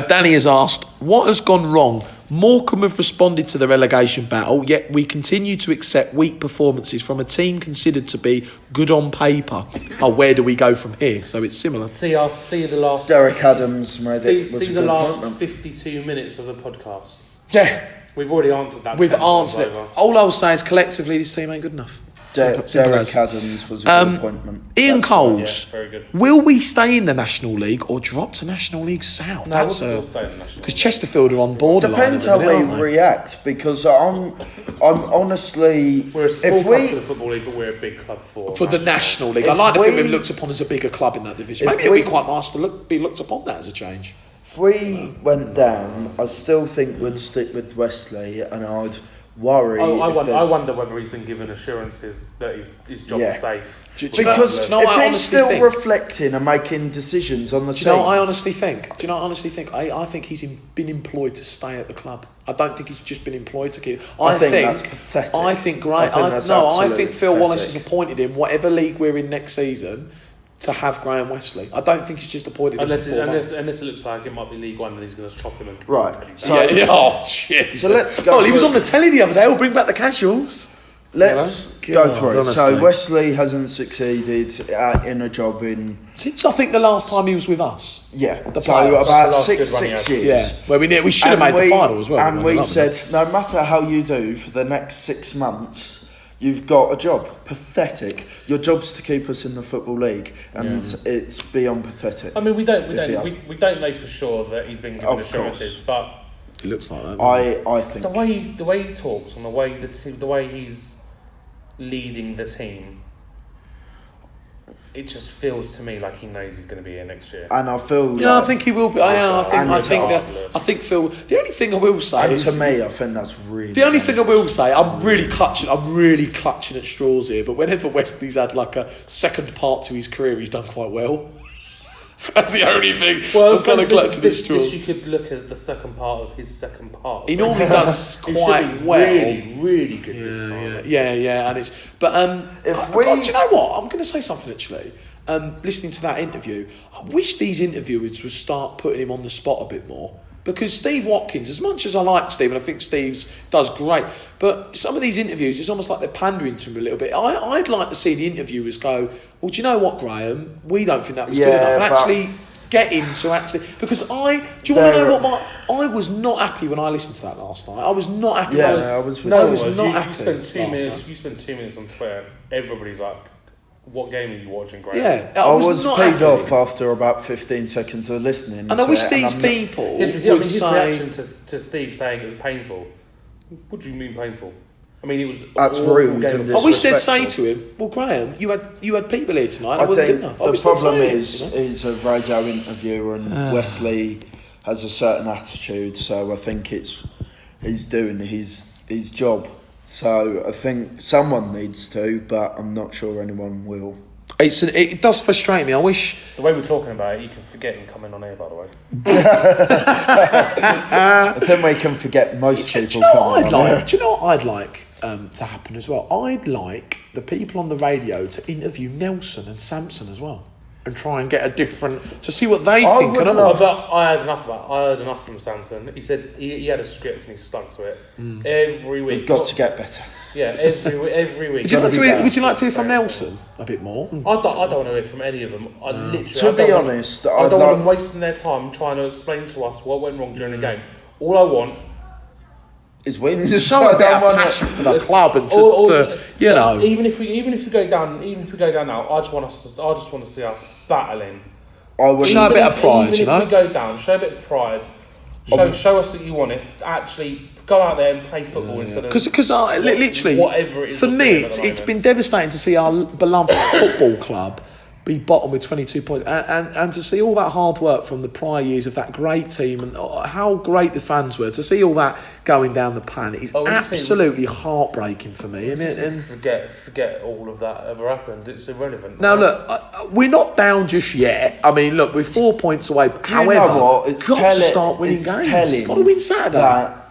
Speaker 1: Danny has asked, what has gone wrong? Morecambe have responded to the relegation battle, yet we continue to accept weak performances from a team considered to be good on paper. Where do we go from here? So it's similar.
Speaker 2: See the last...
Speaker 3: Derek Adams made it.
Speaker 2: See the last 52 minutes of the podcast.
Speaker 1: Yeah.
Speaker 2: We've already answered that.
Speaker 1: We've answered it. All I'll say is collectively this team ain't good enough.
Speaker 3: Derek Adams was a good appointment.
Speaker 1: Ian Coles,
Speaker 2: very good.
Speaker 1: Will we stay in the National League or drop to National League South?
Speaker 2: No, we'll still stay in the National League.
Speaker 1: Because Chesterfield are on borderline.
Speaker 3: Depends how we react, because I'm honestly...
Speaker 2: We're a small club for the Football League, but we're a big club for
Speaker 1: the National League. I like to think we're looked upon as a bigger club in that division. Maybe it'd be quite nice to be looked upon that as a change.
Speaker 3: If we went down, I still think we'd stick with Wesley, and I'd worry.
Speaker 2: I wonder whether he's been given assurances that his job's safe.
Speaker 3: Because if he's still reflecting and making decisions on the team.
Speaker 1: Do you know what I honestly think? I think he's been employed to stay at the club. I don't think he's just been employed to keep. I think that's pathetic. I think Phil Wallace has appointed him, whatever league we're in next season, to have Graham Wesley. I don't think he's just appointed him for 4 months.
Speaker 2: Unless it looks like it might be League One and he's going to chop him.
Speaker 3: Right.
Speaker 1: Oh, shit.
Speaker 3: So let's go.
Speaker 1: Oh, he was on the telly the other day. We'll bring back the casuals.
Speaker 3: Let's go through it. So Wesley hasn't succeeded in a job
Speaker 1: since I think the last time he was with us.
Speaker 3: Yeah.
Speaker 1: So
Speaker 3: about six years.
Speaker 1: Yeah. Where we should have made the final as well.
Speaker 3: And we've said, no matter how you do for the next 6 months, you've got a job. Pathetic. Your job's to keep us in the Football League, and it's beyond pathetic.
Speaker 2: I mean, we don't know for sure that he's been given assurances, but
Speaker 1: it looks like that.
Speaker 3: I think
Speaker 2: the way he talks and the way he's leading the team, it just feels to me like he knows he's going to be here next year.
Speaker 3: And I feel
Speaker 1: I think he will be. I think Phil. The only thing I will say is,
Speaker 3: to me, I think that's really.
Speaker 1: The only thing I will say, I'm really clutching at straws here. But whenever Wesley's had like a second part to his career, he's done quite well. That's the only thing.
Speaker 2: Well,
Speaker 1: I'm kind of clutching at straws.
Speaker 2: You could look at the second part of his second part.
Speaker 1: He normally does quite well.
Speaker 2: Really good.
Speaker 1: Yeah. And it's do you know what? I'm going to say something actually. Listening to that interview, I wish these interviewers would start putting him on the spot a bit more. Because Steve Watkins, as much as I like Steve, and I think Steve does great, but some of these interviews, it's almost like they're pandering to him a little bit. I'd like to see the interviewers go, well, do you know what, Graham? We don't think that was good enough. And actually get him to actually... Because do you want to know what I was not happy when I listened to that last night. I was not happy.
Speaker 3: I was
Speaker 1: not happy.
Speaker 2: You spent 2 minutes on Twitter, everybody's like, what game are you watching, Graham?
Speaker 1: Yeah, I was
Speaker 3: paid off after about 15 seconds of listening.
Speaker 1: And I wish these people
Speaker 2: his reaction to Steve saying it was painful. What do you mean painful? I mean, it was.
Speaker 3: That's rude.
Speaker 1: I wish they'd say to him, "Well, Graham, you had people here tonight. I wasn't good enough."
Speaker 3: The problem is a radio interviewer, and Wesley has a certain attitude. So I think he's doing his job. So I think someone needs to, but I'm not sure anyone will.
Speaker 1: It does frustrate me. I wish...
Speaker 2: The way we're talking about it, you can forget him coming on here, by the way.
Speaker 3: I think we can forget most people coming on here.
Speaker 1: Do you know what I'd like to happen as well? I'd like the people on the radio to interview Nelson and Samson as well. and try and get a different to see what they
Speaker 3: I
Speaker 1: think.
Speaker 3: would
Speaker 1: And
Speaker 3: love-
Speaker 2: I heard enough from Samson. He said he had a script and he stuck to it every week.
Speaker 3: We've got to get better.
Speaker 2: Yeah, every week.
Speaker 1: would you like to
Speaker 3: be
Speaker 1: hear,
Speaker 3: better.
Speaker 1: would you like to hear from Nelson a bit more?
Speaker 2: I don't want to hear from any of them. I literally.
Speaker 3: To be honest,
Speaker 2: I don't want them wasting their time trying to explain to us what went wrong during the game. All I want
Speaker 3: is wins.
Speaker 1: Show a bit of passion for the club and to you know.
Speaker 2: Even if we go down now, I just want to see us battling.
Speaker 3: I would
Speaker 1: Show a bit of pride,
Speaker 2: even
Speaker 1: you know.
Speaker 2: if we go down, show a bit of pride. Show us that you want it. Actually, go out there and play football instead of
Speaker 1: Because literally,
Speaker 2: whatever it is.
Speaker 1: for
Speaker 2: we're
Speaker 1: me,
Speaker 2: doing at the
Speaker 1: it's
Speaker 2: moment.
Speaker 1: been devastating to see our beloved football club be bottom with 22 points and to see all that hard work from the prior years of that great team and how great the fans were, to see all that going down the pan is absolutely heartbreaking for me. And
Speaker 2: forget all of that ever happened. It's irrelevant.
Speaker 1: now look, we're not down just yet. I mean, look, we're 4 points away.
Speaker 3: Do
Speaker 1: However,
Speaker 3: you know what? It's
Speaker 1: got to start winning games. Got to win Saturday.
Speaker 3: That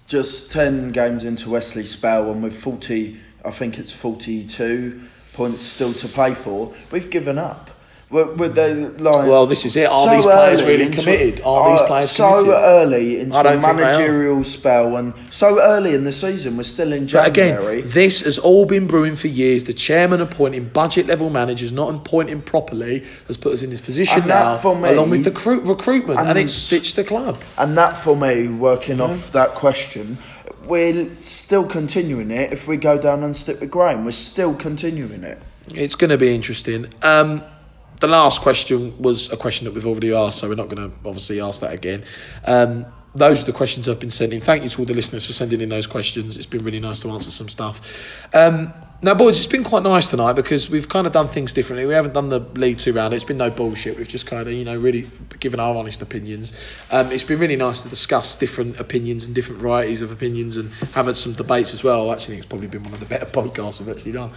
Speaker 3: just 10 games into Wesley's spell and with 40, I think it's 42 points still to play for, we've given up. With the like,
Speaker 1: well, this is it. Are these players really committed? Are these players committed?
Speaker 3: So early into
Speaker 1: I
Speaker 3: the
Speaker 1: don't think they are.
Speaker 3: managerial spell and so early in the season, we're still in
Speaker 1: But
Speaker 3: January.
Speaker 1: again, this has all been brewing for years. The chairman appointing budget level managers, not appointing properly, has put us in this position
Speaker 3: And that
Speaker 1: now,
Speaker 3: for me-
Speaker 1: along with the recruitment, and it's
Speaker 3: it's-
Speaker 1: stitched the club.
Speaker 3: And that for me, working off that question, we're still continuing it. If we go down and stick with Graham, we're still continuing it.
Speaker 1: It's going to be interesting. The last question was a question that we've already asked, so we're not going to obviously ask that again. Those are the questions I've been sending. Thank you to all the listeners for sending in those questions. It's been really nice to answer some stuff. Now, boys, it's been quite nice tonight because we've kind of done things differently. We haven't done the League 2 round. It's been no bullshit. We've just kind of, really given our honest opinions. It's been really nice to discuss different opinions and different varieties of opinions and have had some debates as well. I actually think it's probably been one of the better podcasts we've actually done.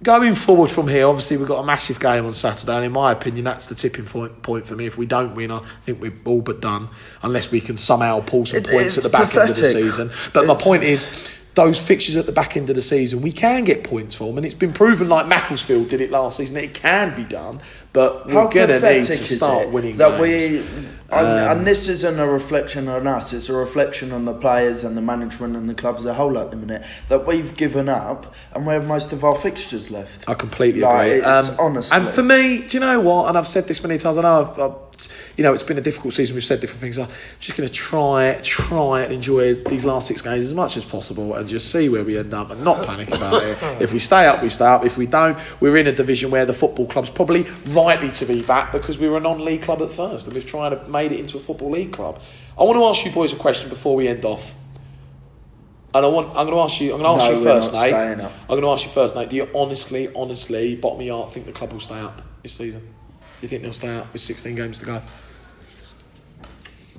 Speaker 1: Going forward from here, obviously we've got a massive game on Saturday, and in my opinion, that's the tipping point for me. If we don't win, I think we're all but done, unless we can somehow pull some points at the back end of the season. But my point is, those fixtures at the back end of the season, we can get points from, and it's been proven like Macclesfield did it last season that it can be done. But we're going to need to start winning games.
Speaker 3: And this isn't a reflection on us, it's a reflection on the players and the management and the club as a whole at the minute, that we've given up and we have most of our fixtures left.
Speaker 1: I completely agree.
Speaker 3: Honestly.
Speaker 1: And for me, do you know what? And I've said this many times, I know it's been a difficult season, we've said different things. I'm just going to try and enjoy these last 6 games as much as possible and just see where we end up and not panic about it. If we stay up, we stay up. If we don't, we're in a division where the football club's probably rightly to be back because we were a non-league club at first and we've tried to made it into a football league club. I want to ask you boys a question before we end off. And I'm going to ask you first, Nate. I'm going to ask you first, Nate. Do you honestly, bottom of your heart, think the club will stay up this season? Do you think they'll stay up with 16 games to go?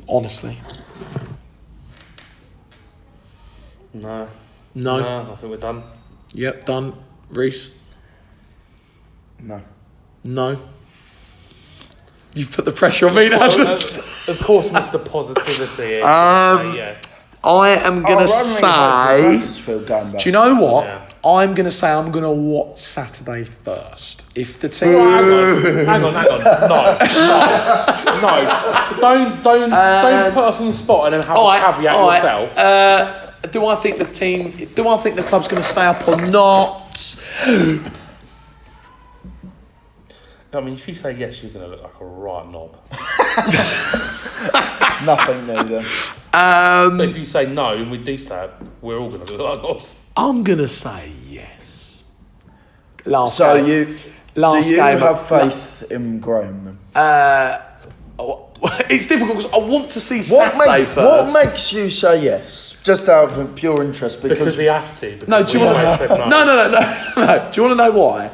Speaker 1: Honestly.
Speaker 2: No.
Speaker 1: No.
Speaker 2: I think we're done.
Speaker 1: Yep, done. Reece? No. You've put the pressure on me now.
Speaker 2: Of course, Mr. Positivity. Yes.
Speaker 1: I am going to say... Do you know what?
Speaker 2: Yeah.
Speaker 1: I'm going to say I'm going to watch Saturday first. If the team...
Speaker 2: Hang on. No. Don't put us on the spot and then have a caveat yourself.
Speaker 1: Do I think the club's going to stay up or not?
Speaker 2: I mean, if you say yes, you're going to look like a right knob.
Speaker 3: Nothing new then.
Speaker 2: But if you say no and we do stay up, we're all going to look like knobs.
Speaker 1: I'm going to say yes.
Speaker 3: Do you
Speaker 1: game,
Speaker 3: have faith in Graham then?
Speaker 1: It's difficult because I want to see Saturday first.
Speaker 3: What makes you say yes? Just out of pure interest,
Speaker 2: because he has to.
Speaker 1: No, do you want
Speaker 2: to?
Speaker 1: No. Do you want to know why?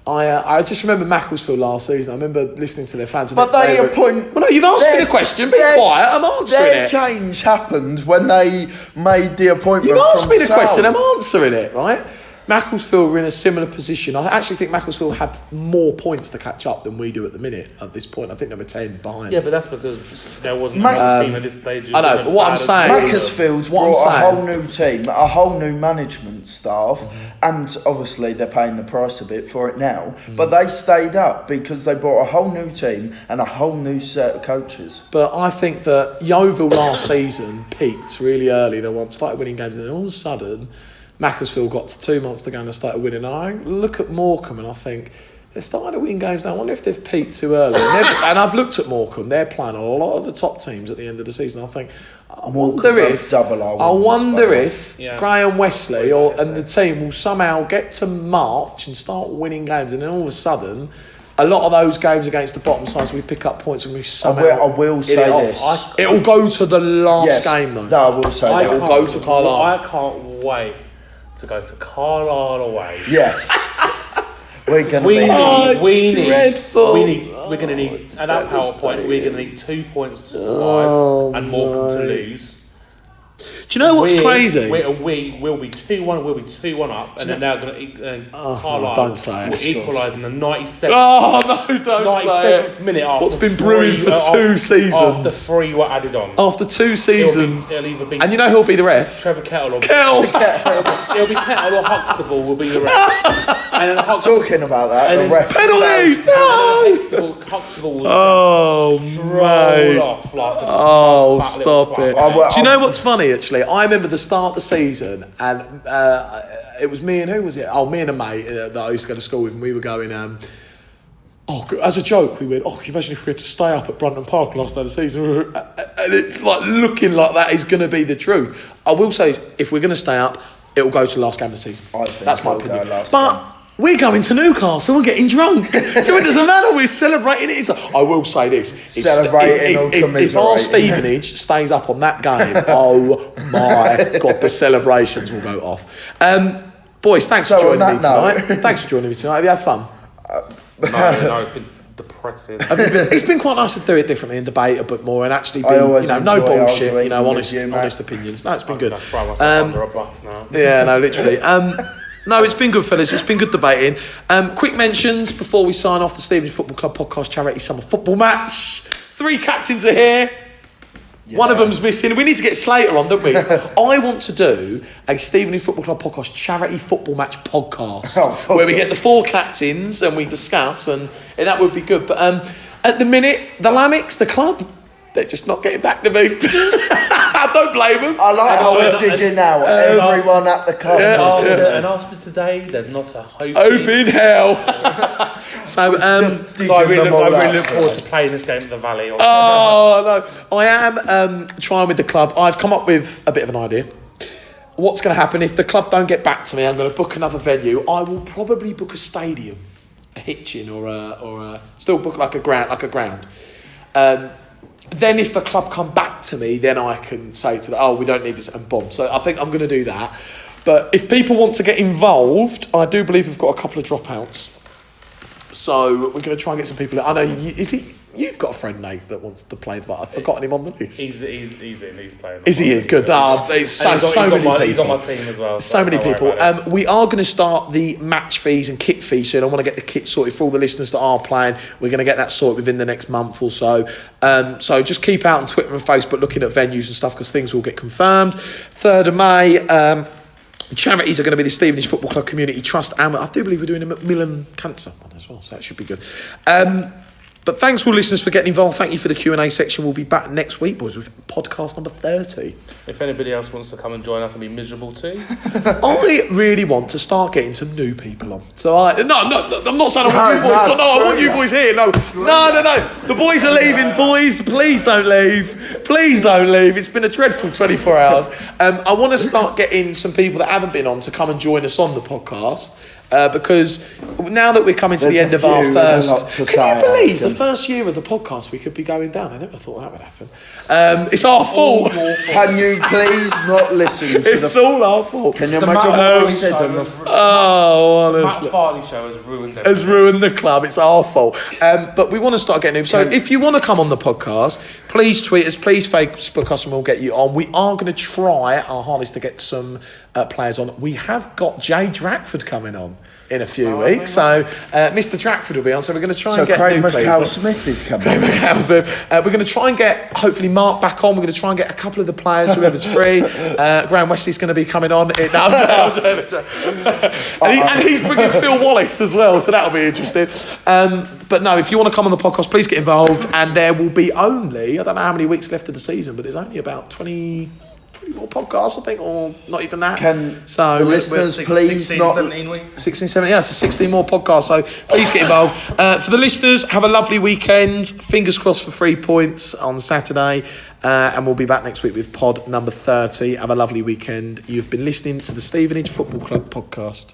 Speaker 1: I just remember Macclesfield last season. I remember listening to their fans.
Speaker 3: But they appoint...
Speaker 1: Well, no, you've asked me the question. Be quiet. I'm answering
Speaker 3: Their
Speaker 1: it.
Speaker 3: change happened when they made the appointment.
Speaker 1: You've asked me the
Speaker 3: Sal.
Speaker 1: question. I'm answering it, right? Macclesfield are in a similar position. I actually think Macclesfield had more points to catch up than we do at the minute. At this point, I think number 10 behind.
Speaker 2: Yeah, but that's because there wasn't another team at this stage.
Speaker 1: I know, but what I'm saying
Speaker 3: Macclesfield's brought a whole new team, a whole new management staff, and obviously they're paying the price a bit for it now. But they stayed up because they brought a whole new team and a whole new set of coaches.
Speaker 1: But I think that Yeovil last season peaked really early. They started winning games, and then all of a sudden, Macclesfield got to 2 months to go and they started winning. I look at Morecambe and I think they're starting to win games now. I wonder if they've peaked too early. And I've looked at Morecambe; they're playing a lot of the top teams at the end of the season. I think I wonder if Graham Wesley and the team will somehow get to March and start winning games, and then all of a sudden, a lot of those games against the bottom sides, we pick up points and we somehow.
Speaker 3: I will say this:
Speaker 1: it'll go to the last game though.
Speaker 3: No, I will say
Speaker 1: it will go to Carlisle.
Speaker 2: I can't wait to go to Carlisle away.
Speaker 3: Yes. We're going to
Speaker 2: we're going to need at that PowerPoint. We're going to need 2 points to survive and Morecambe to lose.
Speaker 1: Do you know what's crazy?
Speaker 2: We will be 2-1. We'll be 2-1 up, and then they're going to Carlisle
Speaker 1: don't say
Speaker 2: will equalise in the 97th.
Speaker 1: Oh no! Don't say it.
Speaker 2: Minute after
Speaker 1: what's been brewing for 2 seasons?
Speaker 2: After 3 were added on.
Speaker 1: After 2 seasons.
Speaker 2: It'll either be.
Speaker 1: And you know who'll be the ref?
Speaker 2: Trevor Kettle.
Speaker 1: It'll
Speaker 2: be Kettle or Huxtable will be the ref. And then
Speaker 3: talking about that, the ref.
Speaker 1: Penalty! No!
Speaker 2: Huxtable will stroll off like
Speaker 1: stop it. Do you know what's funny actually? I remember the start of the season and it was me and who was it? Oh, me and a mate that I used to go to school with, and we were going as a joke we went, can you imagine if we had to stay up at Brunton Park last day of the season? And it, looking like that is going to be the truth. I will say if we're going to stay up, it will go to the last game of the season.
Speaker 3: I think
Speaker 1: that's my opinion. We're going to Newcastle and getting drunk. So it doesn't matter, we're celebrating it. I will say this. If our Stevenage stays up on that game, oh my God, the celebrations will go off. Boys, thanks for joining me tonight. Thanks for joining me tonight. Have you had fun?
Speaker 2: No, it's been depressing.
Speaker 1: It's been quite nice to do it differently and debate a bit more and actually be, no bullshit, honest opinions. No, it's been good.
Speaker 2: I'm throw myself under a bus now.
Speaker 1: Yeah, no, literally. No, it's been good, fellas. It's been good debating. Quick mentions before we sign off the Stevenage Football Club podcast charity summer football match. 3 captains are here. Yeah. One of them's missing. We need to get Slater on, don't we? I want to do a Stevenage Football Club podcast charity football match podcast where we get the 4 captains and we discuss, and that would be good. But at the minute, the Lamix, the club, they're just not getting back to me. I don't blame them.
Speaker 3: I like how we're digging now. Everyone at the club.
Speaker 2: And after today, there's not a hope
Speaker 1: in hell. So
Speaker 2: I really look forward to playing this game at the Valley.
Speaker 1: No, I am trying with the club. I've come up with a bit of an idea. What's going to happen if the club don't get back to me? I'm going to book another venue. I will probably book a stadium, a Hitchin, or a still book like a ground. Then if the club come back to me, then I can say to them, we don't need this, and bomb. So I think I'm going to do that. But if people want to get involved, I do believe we've got a couple of dropouts. So we're going to try and get some people. I know, you've got a friend, Nate, that wants to play, but I've forgotten him on the list.
Speaker 2: He's in, he's playing.
Speaker 1: Is he in? Good. It's so many people.
Speaker 2: He's on my team as well.
Speaker 1: So many people. We are going to start the match fees and kit fees soon. I want to get the kit sorted for all the listeners that are playing. We're going to get that sorted within the next month or so. So just keep out on Twitter and Facebook looking at venues and stuff because things will get confirmed. 3rd of May, charities are going to be the Stevenage Football Club Community Trust, and I do believe we're doing a Macmillan Cancer one as well, so that should be good. But thanks all listeners for getting involved. Thank you for the Q&A section. We'll be back next week, boys, with podcast number 30.
Speaker 2: If anybody else wants to come and join us and be miserable too.
Speaker 1: I really want to start getting some new people on. So I'm not saying I want you boys. I want you boys here. No. The boys are leaving. Boys, please don't leave. Please don't leave. It's been a dreadful 24 hours. I want to start getting some people that haven't been on to come and join us on the podcast. because now that we're coming to the
Speaker 3: There's
Speaker 1: end
Speaker 3: a
Speaker 1: of our
Speaker 3: few with a
Speaker 1: first...
Speaker 3: lot to
Speaker 1: Can
Speaker 3: say,
Speaker 1: you believe
Speaker 3: I
Speaker 1: the first year of the podcast we could be going down? I never thought that would happen. It's our fault.
Speaker 3: Can you please not listen to
Speaker 1: It's all our fault.
Speaker 3: Can you
Speaker 2: The
Speaker 3: imagine
Speaker 2: Matt
Speaker 3: what I
Speaker 2: Farley
Speaker 3: said
Speaker 2: show
Speaker 3: on the...
Speaker 2: has ru-
Speaker 1: Oh,
Speaker 2: the
Speaker 1: honestly.
Speaker 2: Matt Farley show has ruined everything.
Speaker 1: Has ruined the club. It's our fault. But we want to start getting in. So if you want to come on the podcast, please tweet us, please Facebook us, and we'll get you on. We are going to try our hardest to get some players on. We have got Jay Drakford coming on in a few weeks. So Mr. Drakford will be on. So we're going to try and get
Speaker 3: Craig
Speaker 1: new people.
Speaker 3: McHale-Smith is coming.
Speaker 1: We're going to try and get, hopefully, Mark back on. We're going to try and get a couple of the players, whoever's free. Graham Wesley's going to be coming on. And he's bringing Phil Wallace as well, so that'll be interesting. But no, if you want to come on the podcast, please get involved. And there will be only, I don't know how many weeks left of the season, but there's only about 20 more podcasts, I think, or not even that.
Speaker 3: So the listeners, please
Speaker 2: 16,
Speaker 3: not...
Speaker 2: 17 weeks.
Speaker 1: 16, 17, yeah, so 16 more podcasts, so please get involved. For the listeners, have a lovely weekend. Fingers crossed for 3 points on Saturday. And we'll be back next week with pod number 30. Have a lovely weekend. You've been listening to the Stevenage Football Club podcast.